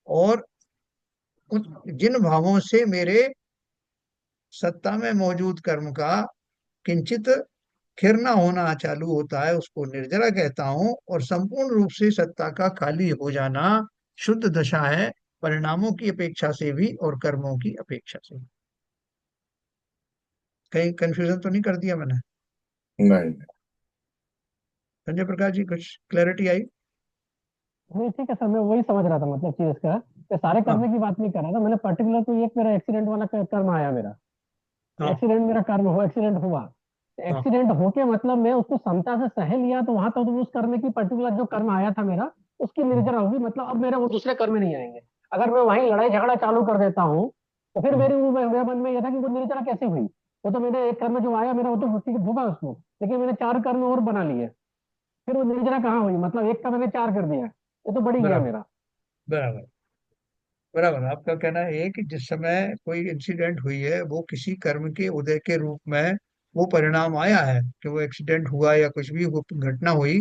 और उन जिन भावों से मेरे सत्ता में मौजूद कर्म का किंचित खिरना होना चालू होता है उसको निर्जरा कहता हूं। और संपूर्ण रूप से सत्ता का खाली हो जाना शुद्ध दशा है, परिणामों की अपेक्षा से भी और कर्मों की अपेक्षा से भी। कहीं कंफ्यूजन तो नहीं कर दिया मैंने? नहीं। संजय प्रकाश जी कुछ क्लैरिटी आई? नहीं ठीक है सर, मैं वही समझ रहा था, मतलब चीज इसका मैं सारे हाँ करने की बात नहीं कर रहा था, मैंने पर्टिकुलर कोई एक मेरा एक्सीडेंट वाला कर्म आया मेरा, हाँ एक्सीडेंट मेरा कर्म हो, एक्सीडेंट हुआ, हाँ एक्सीडेंट होके मतलब मैं उसको समता से सह लिया, तो वहां तक तो उस कर्म की पर्टिकुलर जो कर्म आया था मेरा उसकी निर्जरा होगी, मतलब अब मेरे वो दूसरे कर्म में नहीं आएंगे। अगर मैं वहीं लड़ाई झगड़ा चालू कर देता हूँ तो फिर हाँ, मेरे मन में यह था कि वो निर्जरा कैसे हुई। वो तो मैंने एक कर्म जो आया मेरा वो तो ठीक होगा उसको, लेकिन मैंने चार कर्म और बना लिए, फिर वो निर्जरा कहाँ हुई, मतलब एक का मैंने चार कर दिया, ये तो बढ़ी गया बराबर मेरा। बराबर बराबर। आपका कहना है कि जिस समय कोई इंसिडेंट हुई है वो किसी कर्म के उदय के रूप में वो परिणाम आया है कि वो एक्सीडेंट हुआ या कुछ भी वो घटना हुई।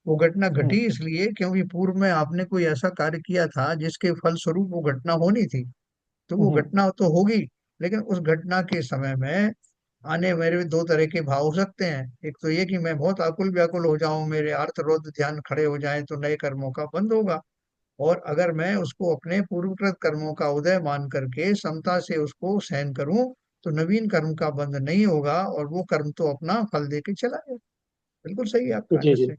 वो घटना घटी हम्म इसलिए क्योंकि पूर्व में आपने कोई ऐसा कार्य किया था जिसके फलस्वरूप वो घटना होनी थी। तो वो हम्म घटना तो होगी, लेकिन उस घटना के समय में आने मेरे में दो तरह के भाव हो सकते हैं। एक तो ये कि मैं बहुत आकुल व्याकुल हो जाऊं, मेरे आर्त रोध ध्यान खड़े हो जाएं, तो नए कर्मों का बंध होगा। और अगर मैं उसको अपने पूर्वकृत कर्मों का उदय मान करके समता से उसको सहन करूं, तो नवीन कर्म का बंध नहीं होगा और वो कर्म तो अपना फल दे के चला जाए। बिल्कुल सही है आपका जी जी। अंडरस्टैंड।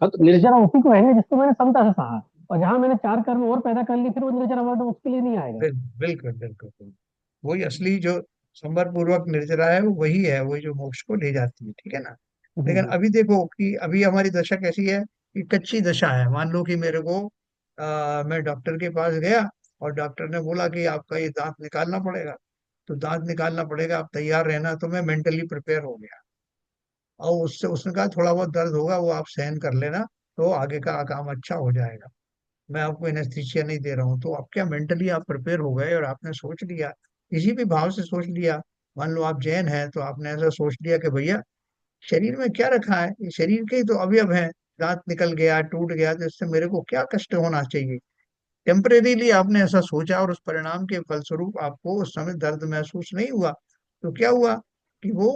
हाँ, तो निर्जरा उसी को है जिसको मैंने समता से सहा, और जहां मैंने चार कर्म और पैदा कर ली, फिर वो निर्जरा वर्ड उसके लिए नहीं आएगा। बिल्कुल बिल्कुल बिल्कुल। वही असली जो संवर पूर्वक निर्जरा है, वो वही है, वही जो मोक्ष को ले जाती है, ठीक है ना। लेकिन जी अभी देखो कि अभी हमारी दशा कैसी है, कि कच्ची दशा है। मान लो कि मेरे को मैं डॉक्टर के पास गया और डॉक्टर ने बोला कि आपका ये दांत निकालना पड़ेगा। तो दांत निकालना पड़ेगा, आप तैयार रहना। तो मैं मेंटली प्रिपेयर हो गया, और उससे उसने कहा थोड़ा बहुत दर्द होगा, वो आप सहन कर लेना, तो आगे का काम अच्छा हो जाएगा। मैं आपको एनेस्थीसिया नहीं दे रहा हूँ। तो अब क्या, मेंटली आप प्रिपेयर हो गए और आपने सोच लिया, किसी भी भाव से सोच लिया। मान लो आप जैन हैं, तो आपने ऐसा सोच लिया कि भैया शरीर में क्या रखा है, ये शरीर के ही तो अवयव है। दांत निकल गया, टूट गया, तो इससे मेरे को क्या कष्ट होना चाहिए। टेम्परेरीली आपने ऐसा सोचा, और उस परिणाम के फलस्वरूप आपको उस समय दर्द महसूस नहीं हुआ। तो क्या हुआ कि वो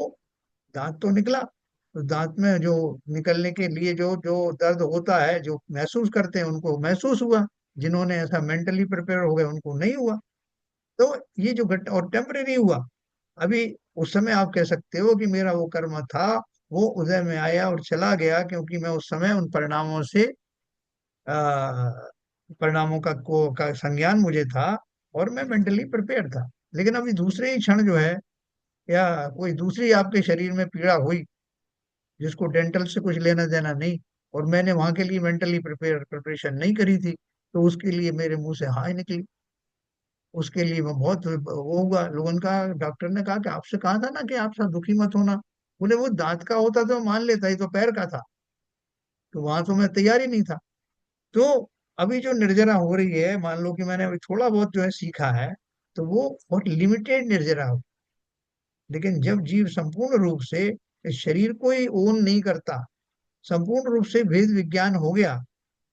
दांत तो निकला, तो दांत में जो निकलने के लिए जो जो दर्द होता है, जो महसूस करते हैं उनको महसूस हुआ। जिन्होंने ऐसा मेंटली प्रिपेयर हो गए उनको नहीं हुआ। तो ये जो घट और टेम्परेरी हुआ। अभी उस समय आप कह सकते हो कि मेरा वो कर्म था, वो उदय में आया और चला गया, क्योंकि मैं उस समय उन परिणामों से आ, परिणामों का संज्ञान मुझे था, और मैं मेंटली प्रिपेयर था। लेकिन अभी दूसरे ही क्षण जो है, या कोई दूसरी आपके शरीर में पीड़ा हुई, जिसको डेंटल से कुछ लेना देना नहीं, और मैंने वहां के लिए मेंटली प्रिपरेशन नहीं करी थी, तो उसके लिए मेरे मुंह से हाय निकली। उसके लिए मैं बहुत वो हुआ। लोगों का, डॉक्टर ने कहा कि आपसे कहा था ना कि आप सब दुखी मत होना। बोले वो दांत का होता तो मान लेता, ही तो पैर का था, तो वहां तो मैं तैयार ही नहीं था। तो अभी जो निर्जरा हो रही है, मान लो कि मैंने अभी थोड़ा बहुत जो है सीखा है, तो वो बहुत लिमिटेड निर्जरा हो। लेकिन जब जीव संपूर्ण रूप से इस शरीर को ही ओन नहीं करता, संपूर्ण रूप से भेद विज्ञान हो गया,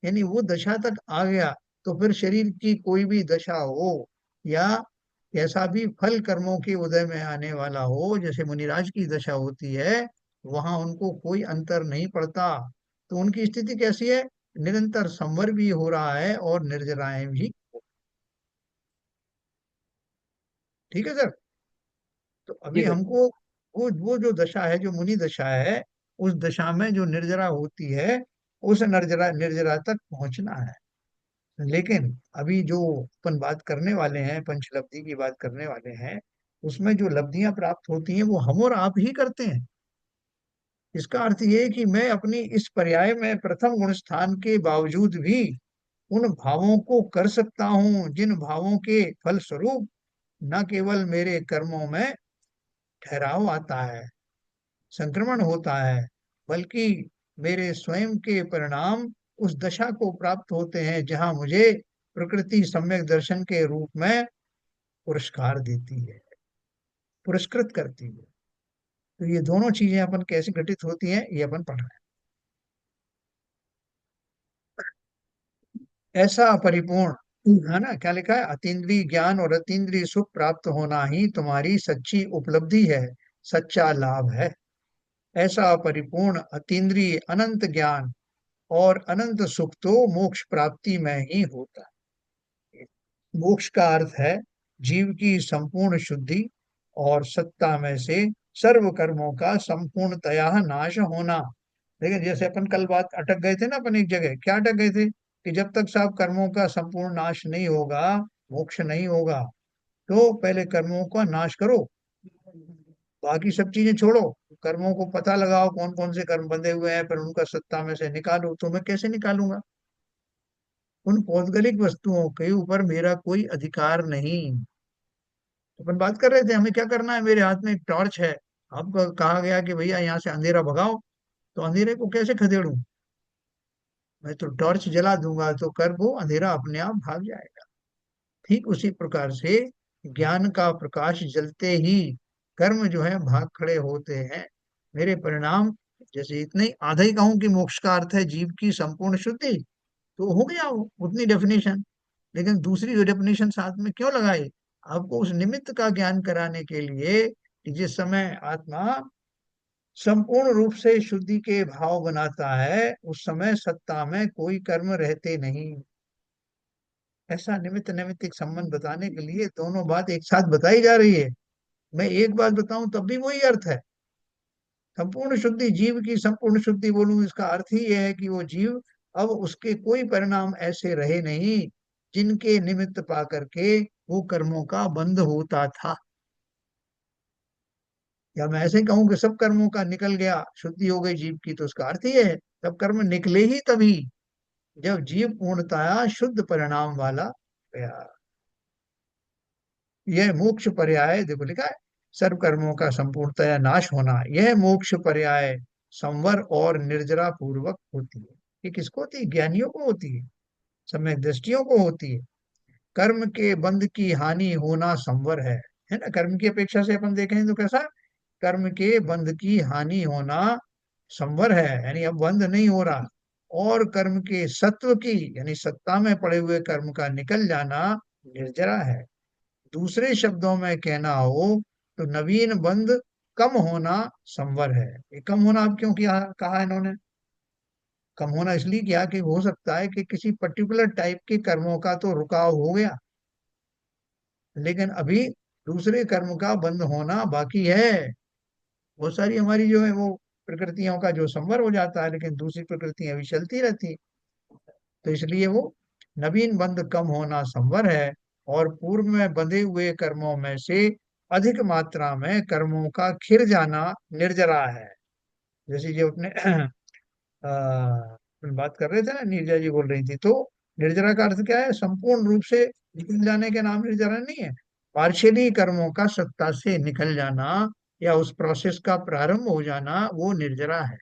यानी वो दशा तक आ गया, तो फिर शरीर की कोई भी दशा हो, या कैसा भी फल कर्मों के उदय में आने वाला हो, जैसे मुनिराज की दशा होती है, वहां उनको कोई अंतर नहीं पड़ता। तो उनकी स्थिति कैसी है, निरंतर संवर भी हो रहा है और निर्जराएं भी। ठीक है सर। तो अभी जी सर। हमको वो जो दशा है, जो मुनि दशा है, उस दशा में जो निर्जरा होती है, उस निर्जरा निर्जरा तक पहुंचना है। लेकिन अभी जो अपन बात करने वाले हैं, पंचलब्धि की बात करने वाले हैं, उसमें जो लब्धियां प्राप्त होती हैं वो हम और आप ही करते हैं। इसका अर्थ ये है कि मैं अपनी इस पर्याय में प्रथम गुण स्थान के बावजूद भी उन भावों को कर सकता हूँ, जिन भावों के फल स्वरूप न केवल मेरे कर्मों में ठहराव आता है, संक्रमण होता है, बल्कि मेरे स्वयं के परिणाम उस दशा को प्राप्त होते हैं जहां मुझे प्रकृति सम्यक दर्शन के रूप में पुरस्कार देती है, पुरस्कृत करती है। तो ये दोनों चीजें अपन कैसे घटित होती हैं, ये अपन पढ़ रहे हैं। ऐसा परिपूर्ण, है ना, क्या लिखा है, अतीन्द्रिय ज्ञान और अतीन्द्रिय सुख प्राप्त होना ही तुम्हारी सच्ची उपलब्धि है, सच्चा लाभ है। ऐसा परिपूर्ण अतीन्द्रिय अनंत ज्ञान और अनंत सुख तो मोक्ष प्राप्ति में ही होता है। मोक्ष का अर्थ है जीव की संपूर्ण शुद्धि और सत्ता में से सर्व कर्मों का संपूर्णतया नाश होना। लेकिन जैसे अपन कल बात अटक गए थे ना, अपन एक जगह क्या अटक गए थे, कि जब तक सब कर्मों का संपूर्ण नाश नहीं होगा, मोक्ष नहीं होगा। तो पहले कर्मों का नाश करो, बाकी सब चीजें छोड़ो। कर्मों को पता लगाओ कौन कौन से कर्म बंधे हुए हैं, फिर उनका सत्ता में से निकालो। तो मैं कैसे निकालूंगा, उन पौद्गलिक वस्तुओं के ऊपर मेरा कोई अधिकार नहीं। तो अपन बात कर रहे थे हमें क्या करना है, मेरे हाथ में एक टॉर्च है, आपको कहा गया कि भैया यहाँ से अंधेरा भगाओ, तो अंधेरे को कैसे खदेड़ूं। मैं तो टॉर्च जला दूंगा, तो कर वो अंधेरा अपने आप भाग जाएगा। ठीक उसी प्रकार से ज्ञान का प्रकाश जलते ही कर्म जो है भाग खड़े होते हैं। मेरे परिणाम, जैसे इतने ही आधा ही कहूं कि मोक्ष का अर्थ है जीव की संपूर्ण शुद्धि, तो हो गया वो उतनी डेफिनेशन। लेकिन दूसरी जो डेफिनेशन साथ में क्यों लगाई, आपको उस निमित्त का ज्ञान कराने के लिए कि जिस समय आत्मा संपूर्ण रूप से शुद्धि के भाव बनाता है, उस समय सत्ता में कोई कर्म रहते नहीं। ऐसा निमित्त नैमित्तिक संबंध बताने के लिए दोनों बात एक साथ बताई जा रही है। मैं एक बात बताऊं तब भी वही अर्थ है। संपूर्ण शुद्धि, जीव की संपूर्ण शुद्धि बोलूं, इसका अर्थ ही यह है कि वो जीव, अब उसके कोई परिणाम ऐसे रहे नहीं जिनके निमित्त पा करके वो कर्मों का बंध होता था। या मैं ऐसे कहूं कि सब कर्मों का निकल गया, शुद्धि हो गई जीव की, तो उसका अर्थ ही है सब कर्म निकले ही तभी जब जीव पूर्णतया शुद्ध परिणाम वाला गया। यह मोक्ष पर्याय, देखो लिखा है, सर्व कर्मों का संपूर्णतया नाश होना, यह मोक्ष पर्याय संवर और निर्जरा पूर्वक होती है। ये किसको होती है? ज्ञानियों को होती है, सम्यक दृष्टियों को होती है। कर्म के बंध की हानि होना संवर है ना। कर्म की अपेक्षा से अपन देखें तो कैसा, कर्म के बंध की हानि होना संवर है, यानी अब बंध नहीं हो रहा। और कर्म के सत्व की, यानी सत्ता में पड़े हुए कर्म का निकल जाना निर्जरा है। दूसरे शब्दों में कहना हो तो नवीन बंध कम होना संवर है। ये कम होना अब क्यों किया, कहा इन्होंने? कम होना इसलिए किया कि हो सकता है कि किसी पर्टिकुलर टाइप के कर्मों का तो रुकाव हो गया, लेकिन अभी दूसरे कर्म का बंद होना बाकी है। बहुत सारी हमारी जो है वो प्रकृतियों का जो संवर हो जाता है, लेकिन दूसरी प्रकृतियां अभी चलती रहती हैं। तो इसलिए वो नवीन बंध कम होना संवर है। और पूर्व में बंधे हुए कर्मों में से अधिक मात्रा में कर्मों का खिर जाना निर्जरा है। जैसे जो अपने अपन बात कर रहे थे ना, नीरजा जी बोल रही थी, तो निर्जरा का अर्थ क्या है? संपूर्ण रूप से निकल जाने के नाम निर्जरा नहीं है। पार्शियली कर्मों का सत्ता से निकल जाना या उस प्रोसेस का प्रारंभ हो जाना, वो निर्जरा है।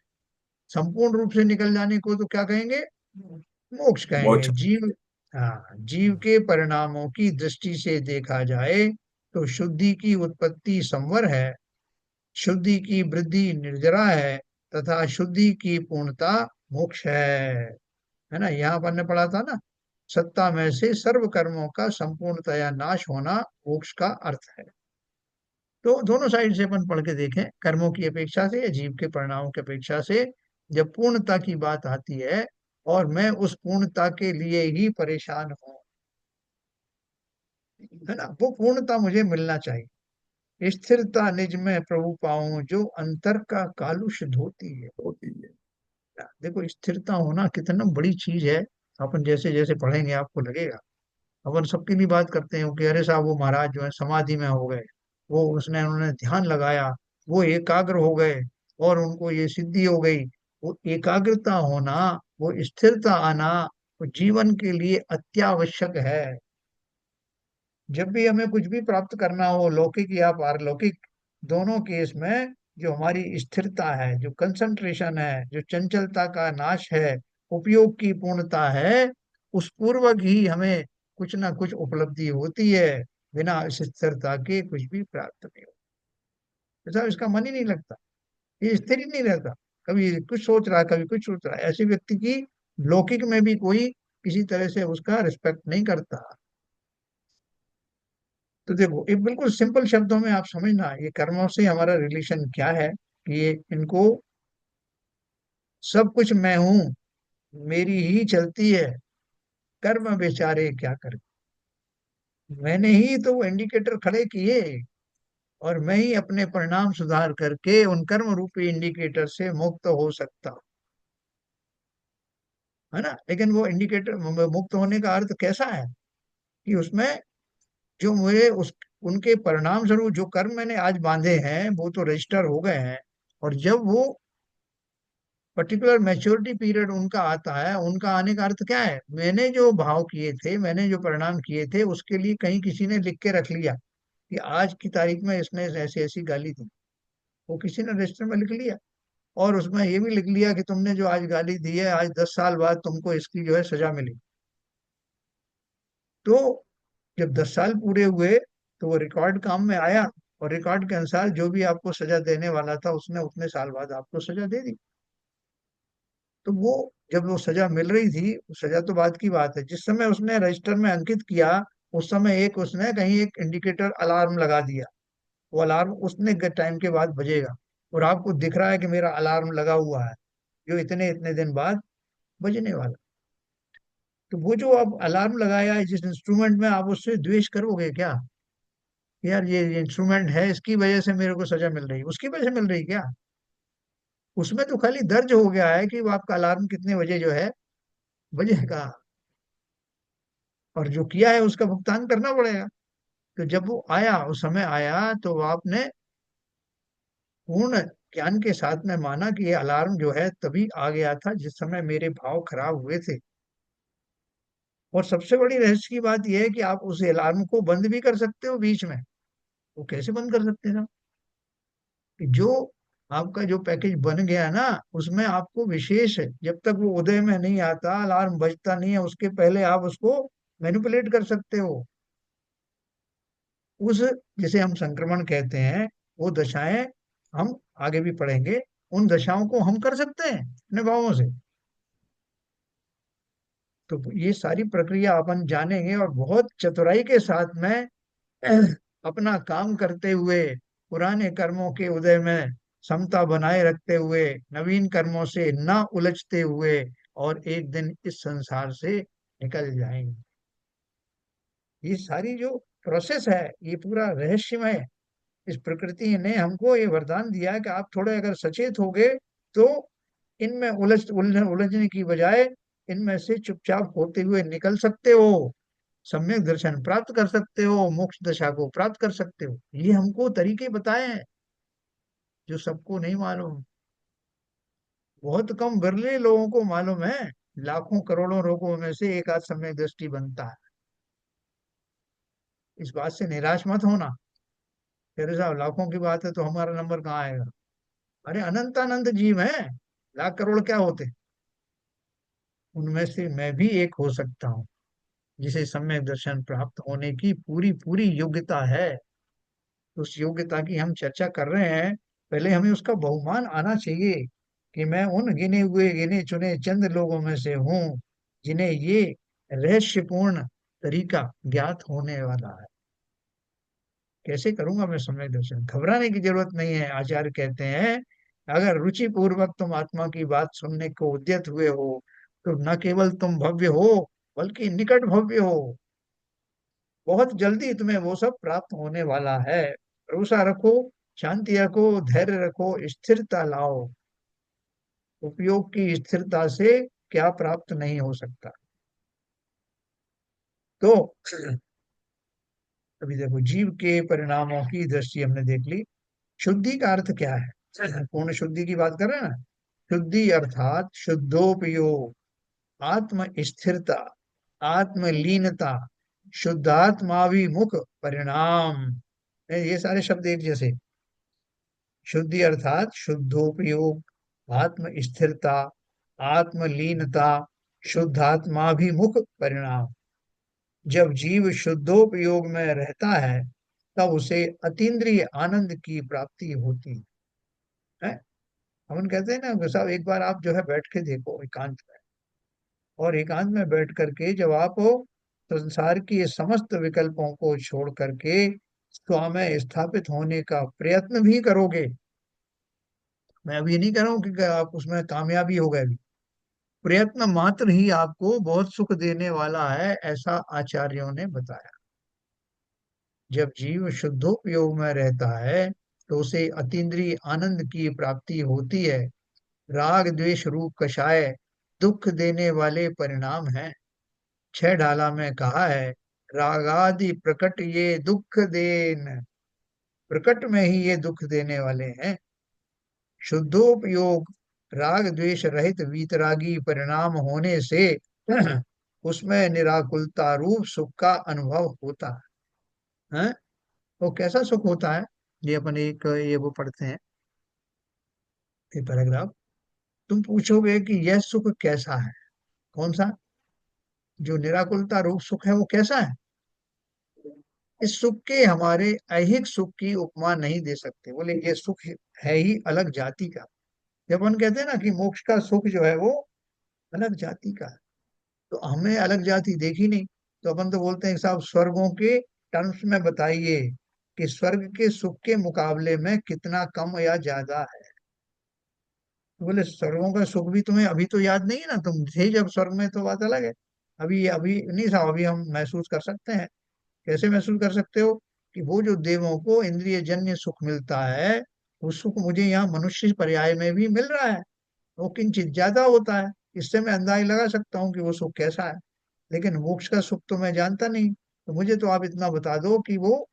संपूर्ण रूप से निकल जाने को तो क्या कहेंगे? मोक्ष कहेंगे। मोक्ष। जीव, हाँ, जीव के परिणामों की दृष्टि से देखा जाए तो शुद्धि की उत्पत्ति संवर है, शुद्धि की वृद्धि निर्जरा है, तथा शुद्धि की पूर्णता मोक्ष है ना। यहाँ पर ने पढ़ा था ना, सत्ता में से सर्व कर्मों का संपूर्णतया नाश होना मोक्ष का अर्थ है। तो दोनों साइड से अपन पढ़ के देखें, कर्मों की अपेक्षा से या जीव के परिणामों की अपेक्षा से, जब पूर्णता की बात आती है और मैं उस पूर्णता के लिए ही परेशान हूं, है ना, वो पूर्णता मुझे मिलना चाहिए। स्थिरता निज में प्रभु पाऊं, जो अंतर का कालुष धोती है। होती है। देखो स्थिरता होना कितना बड़ी चीज है। अपन जैसे जैसे पढ़ेंगे आपको लगेगा। अपन सबकी भी बात करते हैं कि अरे साहब वो महाराज जो है समाधि में हो गए, वो उसने उन्होंने ध्यान लगाया, वो एकाग्र हो गए और उनको ये सिद्धि हो गई। वो एकाग्रता होना, वो स्थिरता आना, वो जीवन के लिए अत्यावश्यक है। जब भी हमें कुछ भी प्राप्त करना हो, लौकिक या पारलौकिक, दोनों केस में जो हमारी स्थिरता है, जो कंसंट्रेशन है, जो चंचलता का नाश है, उपयोग की पूर्णता है, उस पूर्वक ही हमें कुछ ना कुछ उपलब्धि होती है। बिना इस स्थिरता के कुछ भी प्राप्त नहीं होता। ऐसा इसका मन ही नहीं लगता, ये स्थिर ही नहीं रहता। कभी कुछ सोच रहा है, कभी कुछ सोच रहा है। ऐसे व्यक्ति की लौकिक में भी कोई किसी तरह से उसका रिस्पेक्ट नहीं करता। तो देखो ये बिल्कुल सिंपल शब्दों में आप समझना, ये कर्मों से हमारा रिलेशन क्या है, कि ये इनको, सब कुछ मैं हूं, मेरी ही चलती है, कर्म बेचारे क्या करे। मैंने ही तो वो इंडिकेटर खड़े किए और मैं ही अपने परिणाम सुधार करके उन कर्म रूपी इंडिकेटर से मुक्त हो सकता हूं, है ना। लेकिन वो इंडिकेटर मुक्त होने का अर्थ कैसा है, कि उसमें जो मुझे उस उनके परिणाम स्वरूप जो कर्म मैंने आज बांधे हैं वो तो रजिस्टर हो गए हैं। और जब वो पर्टिकुलर मैच्योरिटी पीरियड उनका आता है, उनका आने का अर्थ क्या है? मैंने जो भाव किए थे, मैंने जो परिणाम किए थे, उसके लिए कहीं किसी ने लिख के रख लिया कि आज की तारीख में इसने ऐसी ऐसी गाली दी, वो किसी ने रजिस्टर में लिख लिया। और उसमें ये भी लिख लिया कि तुमने जो आज गाली दी है, आज 10 साल बाद तुमको इसकी जो है सजा मिली। तो जब 10 साल पूरे हुए तो वो रिकॉर्ड काम में आया, और रिकॉर्ड के अनुसार जो भी आपको सजा देने वाला था उसने उतने साल बाद आपको सजा दे दी। तो वो जब वो सजा मिल रही थी, वो सजा तो बात की बात है, जिस समय उसने रजिस्टर में अंकित किया, उस समय एक उसने कहीं एक इंडिकेटर अलार्म लगा दिया वो अलार्म उसने टाइम के बाद बजेगा, और आपको दिख रहा है कि मेरा अलार्म लगा हुआ है जो इतने इतने दिन बाद बजने वाला। तो वो जो आप अलार्म लगाया है जिस इंस्ट्रूमेंट में, आप उससे द्वेष करोगे क्या? यार ये इंस्ट्रूमेंट है, इसकी वजह से मेरे को सजा मिल रही है, उसकी वजह से मिल रही क्या? उसमें तो खाली दर्ज हो गया है कि वो आपका अलार्म कितने बजे जो है बजेगा, और जो किया है उसका भुगतान करना पड़ेगा। तो जब वो आया, उस समय आया, तो आपने पूर्ण ज्ञान के साथ में माना कि ये अलार्म जो है तभी आ गया था जिस समय मेरे भाव खराब हुए थे। और सबसे बड़ी रहस्य की बात यह है कि आप उस अलार्म को बंद भी कर सकते हो बीच में। वो कैसे बंद कर सकते हैं? कि जो आपका जो पैकेज बन गया ना, उसमें आपको विशेष है, जब तक वो उदय में नहीं आता, अलार्म बजता नहीं है, उसके पहले आप उसको मैनिपुलेट कर सकते हो। उस, जिसे हम संक्रमण कहते हैं, वो दशाएं हम आगे भी पढ़ेंगे, उन दशाओं को हम कर सकते हैं अपने भावों से। तो ये सारी प्रक्रिया अपन जानेंगे, और बहुत चतुराई के साथ में अपना काम करते हुए, पुराने कर्मों के उदय में समता बनाए रखते हुए, नवीन कर्मों से ना उलझते हुए, और एक दिन इस संसार से निकल जाएंगे। ये सारी जो प्रोसेस है, ये पूरा रहस्यमय है। इस प्रकृति ने हमको ये वरदान दिया है कि आप थोड़े अगर सचेत हो गए तो इनमें उलझने की बजाय इनमें से चुपचाप होते हुए निकल सकते हो, सम्यक दर्शन प्राप्त कर सकते हो, मोक्ष दशा को प्राप्त कर सकते हो। ये हमको तरीके बताए हैं जो सबको नहीं मालूम। बहुत कम बिरले लोगों को मालूम है, लाखों करोड़ों लोगों में से एक आध सम्यक दृष्टि बनता है। इस बात से निराश मत होना, तेरे साहब लाखों की बात है तो हमारा नंबर कहाँ आएगा? अरे अनंत अनंत जीव हैं, लाख करोड़ क्या होते? उनमें से मैं भी एक हो सकता हूँ जिसे सम्यक दर्शन प्राप्त होने की पूरी पूरी योग्यता है। उस योग्यता की हम चर्चा कर रहे हैं, पहले हमें उसका बहुमान आना चाहिए कि मैं उन गिने हुए गिने चुने चंद लोगों में से हूँ जिन्हें ये रहस्यपूर्ण तरीका ज्ञात होने वाला है। कैसे करूंगा मैं सम्यक दर्शन? घबराने की जरूरत नहीं है। आचार्य कहते हैं, अगर रुचि पूर्वक तुम आत्मा की बात सुनने को उद्यत हुए हो, तो न केवल तुम भव्य हो, बल्कि निकट भव्य हो। बहुत जल्दी तुम्हें वो सब प्राप्त होने वाला है। भरोसा रखो, शांति रखो, धैर्य रखो, स्थिरता लाओ। उपयोग की स्थिरता से क्या प्राप्त नहीं हो सकता? तो अभी देखो, जीव के परिणामों की दृष्टि हमने देख ली। शुद्धि का अर्थ क्या है? पूर्ण शुद्धि की बात कर रहे हैं ना। शुद्धि अर्थात शुद्धोपयोग, आत्म स्थिरता, आत्मलीनता, शुद्धात्माभिमुख परिणाम। ये सारे शब्द एक जैसे। शुद्धि अर्थात शुद्धोपयोग, आत्म स्थिरता, आत्मलीनता, शुद्धात्माभिमुख परिणाम। जब जीव शुद्धोपयोग में रहता है, तब उसे अतीन्द्रिय आनंद की प्राप्ति होती है। हम कहते हैं ना कि साहब, एक बार आप जो है बैठ के देखो एकांत में, और एकांत में बैठ करके जब आप संसार की समस्त विकल्पों को छोड़ करके स्वयं स्थापित होने का प्रयत्न भी करोगे। मैं अभी ये नहीं कह रहा हूँ कि आप उसमें कामयाबी हो गए, प्रयत्न मात्र ही आपको बहुत सुख देने वाला है, ऐसा आचार्यों ने बताया। जब जीव शुद्धोपयोग में रहता है, तो उसे अतीन्द्रिय आनंद की प्राप्ति होती है। राग द्वेष रूप कषाय दुख देने वाले परिणाम हैं। छह ढाला में कहा है, रागादि प्रकट ये दुख देन, प्रकट में ही ये दुख देने वाले हैं। शुद्धोपयोग राग द्वेष रहित वीतरागी परिणाम होने से उसमें निराकुलता रूप सुख का अनुभव होता है। हैं? वो कैसा सुख होता है? ये अपन एक ये वो पढ़ते हैं, एक पैराग्राफ। तुम पूछोगे कि यह सुख कैसा है? कौन सा? जो निराकुलता रूप सुख है वो कैसा है? इस सुख के हमारे ऐहिक सुख की उपमा नहीं दे सकते। बोले ये सुख है ही अलग जाति का। जब अपन कहते हैं ना कि मोक्ष का सुख जो है वो अलग जाति का है, तो हमें अलग जाति देखी नहीं, तो अपन तो बोलते हैं कि साहब स्वर्गों के टर्म्स में बताइए कि स्वर्ग के सुख के मुकाबले में कितना कम या ज्यादा है। तो बोले स्वर्गों का सुख भी तुम्हें अभी तो याद नहीं है ना, तुम थे जब स्वर्ग में, तो बात अलग है। अभी अभी नहीं था, अभी हम महसूस कर सकते हैं। कैसे महसूस कर सकते हो? कि वो जो देवों को इंद्रिय जन्य सुख मिलता है, वो सुख मुझे यहाँ मनुष्य पर्याय में भी मिल रहा है। वो किंचित ज्यादा होता है। इससे मैं अंदाजा लगा सकता हूँ कि वो सुख कैसा है। लेकिन मोक्ष का सुख तो मैं जानता नहीं। तो मुझे तो आप इतना बता दो कि वो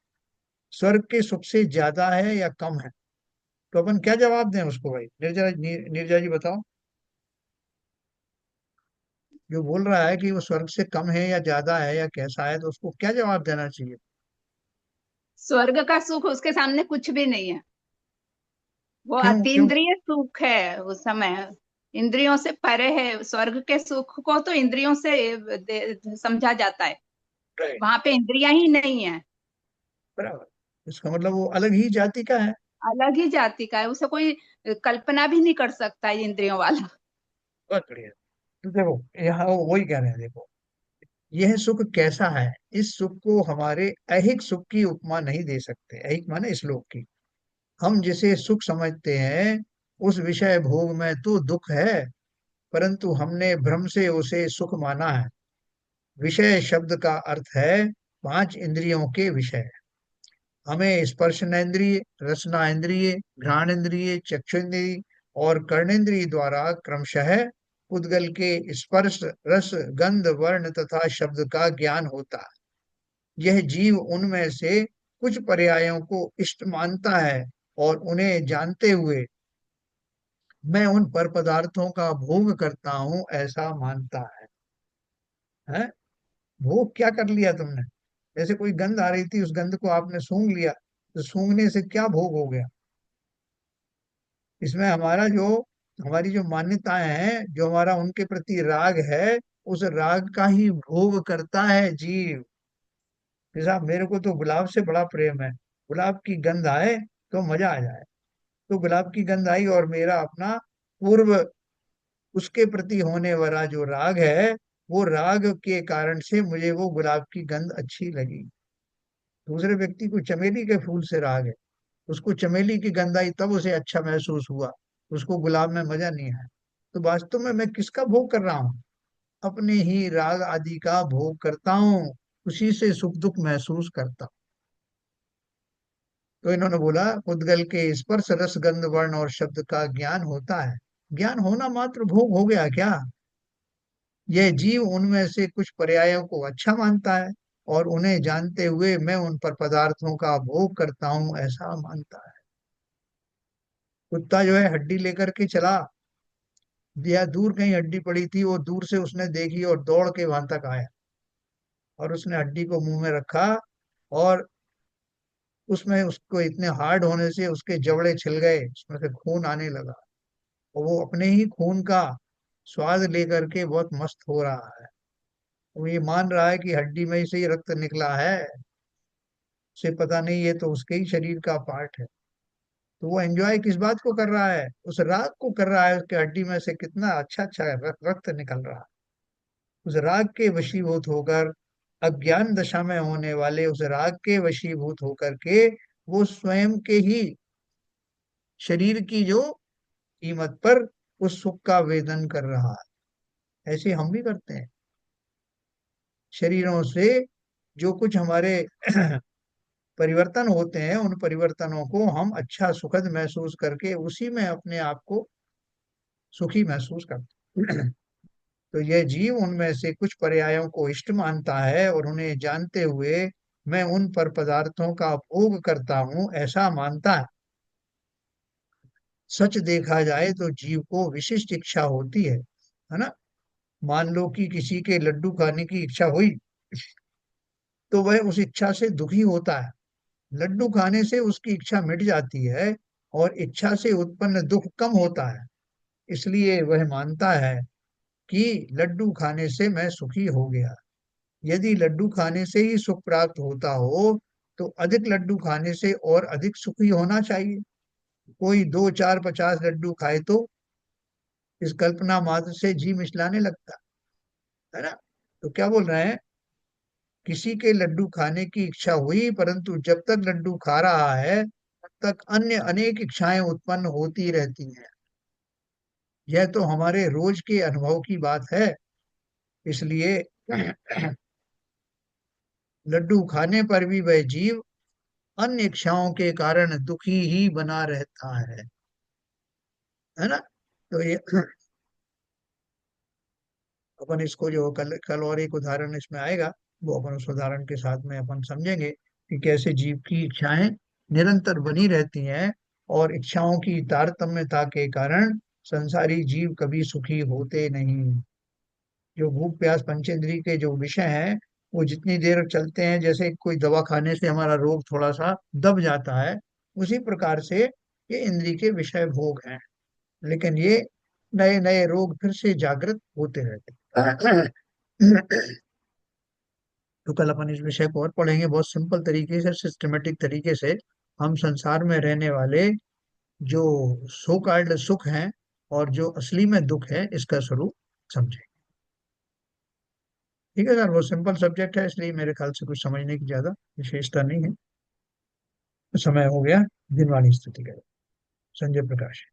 स्वर्ग के सुख से ज्यादा है या कम है। तो अपन क्या जवाब दें उसको भाई? नीरजा जी बताओ। जो बोल रहा है कि वो स्वर्ग से कम है या ज्यादा है या कैसा है, तो उसको क्या जवाब देना चाहिए? स्वर्ग का सुख उसके सामने कुछ भी नहीं है। वो क्यों क्यों? अतीन्द्रिय सुख है उस समय, इंद्रियों से परे है। स्वर्ग के सुख को तो इंद्रियों से समझा जाता है, राइट। वहां पे इंद्रियां ही नहीं है। बराबर, इसका मतलब वो अलग ही जाति का है। अलग ही जाति का है, उसे कोई कल्पना भी नहीं कर सकता ये इंद्रियों वाला। बहुत बढ़िया। तो देखो, यहाँ वो वही कह रहे हैं, देखो यह सुख कैसा है। इस सुख को हमारे ऐहिक सुख की उपमा नहीं दे सकते। ऐहिक माने इस लोक की। हम जिसे सुख समझते हैं, उस विषय भोग में तो दुख है, परंतु हमने भ्रम से उसे सुख माना है। विषय शब्द का अर्थ है पांच इंद्रियों के विषय। हमें स्पर्शनेन्द्रिय, रसनाइंद्रिय, घ्राणेन्द्रिय, चक्षुन्द्रिय और कर्णेन्द्रिय द्वारा क्रमशः उद्गल के स्पर्श, रस, गंध, वर्ण तथा शब्द का ज्ञान होता है। यह जीव उनमें से कुछ पर्यायों को इष्ट मानता है, और उन्हें जानते हुए मैं उन पर पदार्थों का भोग करता हूँ ऐसा मानता है। भोग क्या कर लिया तुमने? जैसे कोई गंध आ रही थी, उस गंध को आपने सूंघ लिया, तो सूंघने से क्या भोग हो गया? इसमें हमारी जो मान्यताएं हैं, जो हमारा उनके प्रति राग है, उस राग का ही भोग करता है जीव। जैसा मेरे को तो गुलाब से बड़ा प्रेम है। गुलाब की गंध आए तो मजा आ जाए। तो गुलाब की गंध आई, और मेरा अपना पूर्व उसके प्रति होने वाला जो राग है, वो राग के कारण से मुझे वो गुलाब की गंध अच्छी लगी। दूसरे व्यक्ति को चमेली के फूल से राग है, उसको चमेली की गंध आई तब उसे अच्छा महसूस हुआ, उसको गुलाब में मजा नहीं आया। तो वास्तव में मैं किसका भोग कर रहा हूँ? अपने ही राग आदि का भोग करता हूँ। उसी से सुख दुख महसूस करता हूँ। तो इन्होंने बोला उद्गल के स्पर्श, रस, गंध, वर्ण और शब्द का ज्ञान होता है। ज्ञान होना मात्र भोग हो गया क्या? यह जीव उनमें से कुछ पर्यायों को अच्छा मानता है, और उन्हें जानते हुए मैं उन पर पदार्थों का भोग करता हूँ ऐसा मानता है। कुत्ता जो है हड्डी लेकर के चला, या दूर कहीं हड्डी पड़ी थी, वो दूर से उसने देखी और दौड़ के वहां तक आया, और उसने हड्डी को मुंह में रखा, और उसमें उसको इतने हार्ड होने से उसके जबड़े छिल गए, उसमें से खून आने लगा। और वो अपने ही खून का स्वाद लेकर के बहुत मस्त हो रहा है। वो ये मान रहा है कि हड्डी में से ही रक्त निकला है। उसे पता नहीं, ये तो उसके ही शरीर का पार्ट है। तो वो एंजॉय किस बात को कर रहा है? उस राग को कर रहा है, उसके हड्डी में से कितना अच्छा अच्छा रक्त निकल रहा है। उस राग के वशीभूत होकर, अज्ञान दशा में होने वाले उस राग के वशीभूत होकर के, वो स्वयं के ही शरीर की जो कीमत पर उस सुख का वेदन कर रहा है। ऐसे हम भी करते हैं। शरीरों से जो कुछ हमारे परिवर्तन होते हैं, उन परिवर्तनों को हम अच्छा सुखद महसूस करके उसी में अपने आप को सुखी महसूस करते हैं। तो यह जीव उनमें से कुछ पर्यायों को इष्ट मानता है, और उन्हें जानते हुए मैं उन पर पदार्थों का भोग करता हूँ ऐसा मानता है। सच देखा जाए तो जीव को विशिष्ट इच्छा होती है ना? मान लो कि किसी के लड्डू खाने की इच्छा हुई, तो वह उस इच्छा से दुखी होता है। लड्डू खाने से उसकी इच्छा मिट जाती है, और इच्छा से उत्पन्न दुख कम होता है। इसलिए वह मानता है कि लड्डू खाने से मैं सुखी हो गया। यदि लड्डू खाने से ही सुख प्राप्त होता हो, तो अधिक लड्डू खाने से और अधिक सुखी होना चाहिए। कोई 2, 4, 50 लड्डू खाए तो इस कल्पना मात्र से जी मिचलाने लगता है ना? तो क्या बोल रहे हैं किसी के लड्डू खाने की इच्छा हुई, परंतु जब तक लड्डू खा रहा है तब तक अन्य अनेक इच्छाएं उत्पन्न होती रहती हैं। यह तो हमारे रोज के अनुभव की बात है। इसलिए लड्डू खाने पर भी वह जीव अन्य इच्छाओं के कारण दुखी ही बना रहता है ना। तो ये अपन इसको जो कल कल और एक उदाहरण इसमें आएगा, वो अपन उस उदाहरण के साथ में अपन समझेंगे कि कैसे जीव की इच्छाएं निरंतर बनी रहती हैं, और इच्छाओं की तारतम्यता के कारण संसारी जीव कभी सुखी होते नहीं। जो भूख प्यास पंचेंद्रिय के जो विषय हैं, वो जितनी देर चलते हैं, जैसे कोई दवा खाने से हमारा रोग थोड़ा सा दब जाता है, उसी प्रकार से ये इंद्रिय के विषय भोग हैं। लेकिन ये नए नए रोग फिर से जागृत होते रहते हैं। तो कल अपन इस विषय को और पढ़ेंगे बहुत सिंपल तरीके से, सिस्टमेटिक तरीके से। हम संसार में रहने वाले जो सो कॉल्ड सुख हैं और जो असली में दुख है, इसका स्वरूप समझें। ठीक है सर, वो सिंपल सब्जेक्ट है, इसलिए मेरे ख्याल से कुछ समझने की ज्यादा विशेषता नहीं है। तो समय हो गया दिनवाणी स्तुति का। संजय प्रकाश।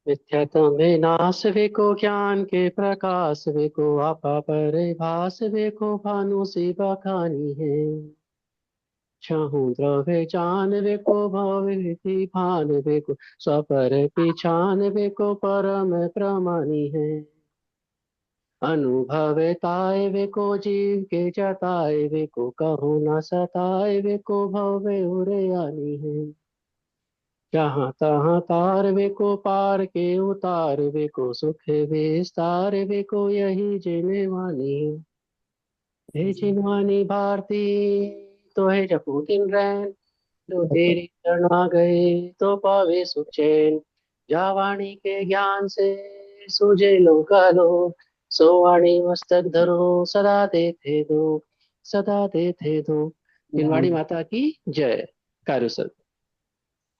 मिथ्यात्व में नाश वेको ज्ञान के प्रकाश वेको आपा परिभास वेको भानु सी बखानी है। छहु द्रव्य जान वेको भव विधि भान वेको स्वपर पिछान वेको परम प्रमाणी है। अनुभव ताय वेको जीव के जताए वेको कहो न सताए वेको भव उरे आनी है। जहाँ तहाँ तार वे को पार के उतार वे को सुख विस्तार वे को यही जिने वानी हे जिनवानी भारती तो है जपू दिन रैन जो तेरी शरण आ गए तो पावे सुख चैन। जा वाणी के ज्ञान से सूझे लोका लो सो वाणी मस्तक धरो सदा देते दो सदा देते दो। जिनवाणी माता की जय। कार्य सर।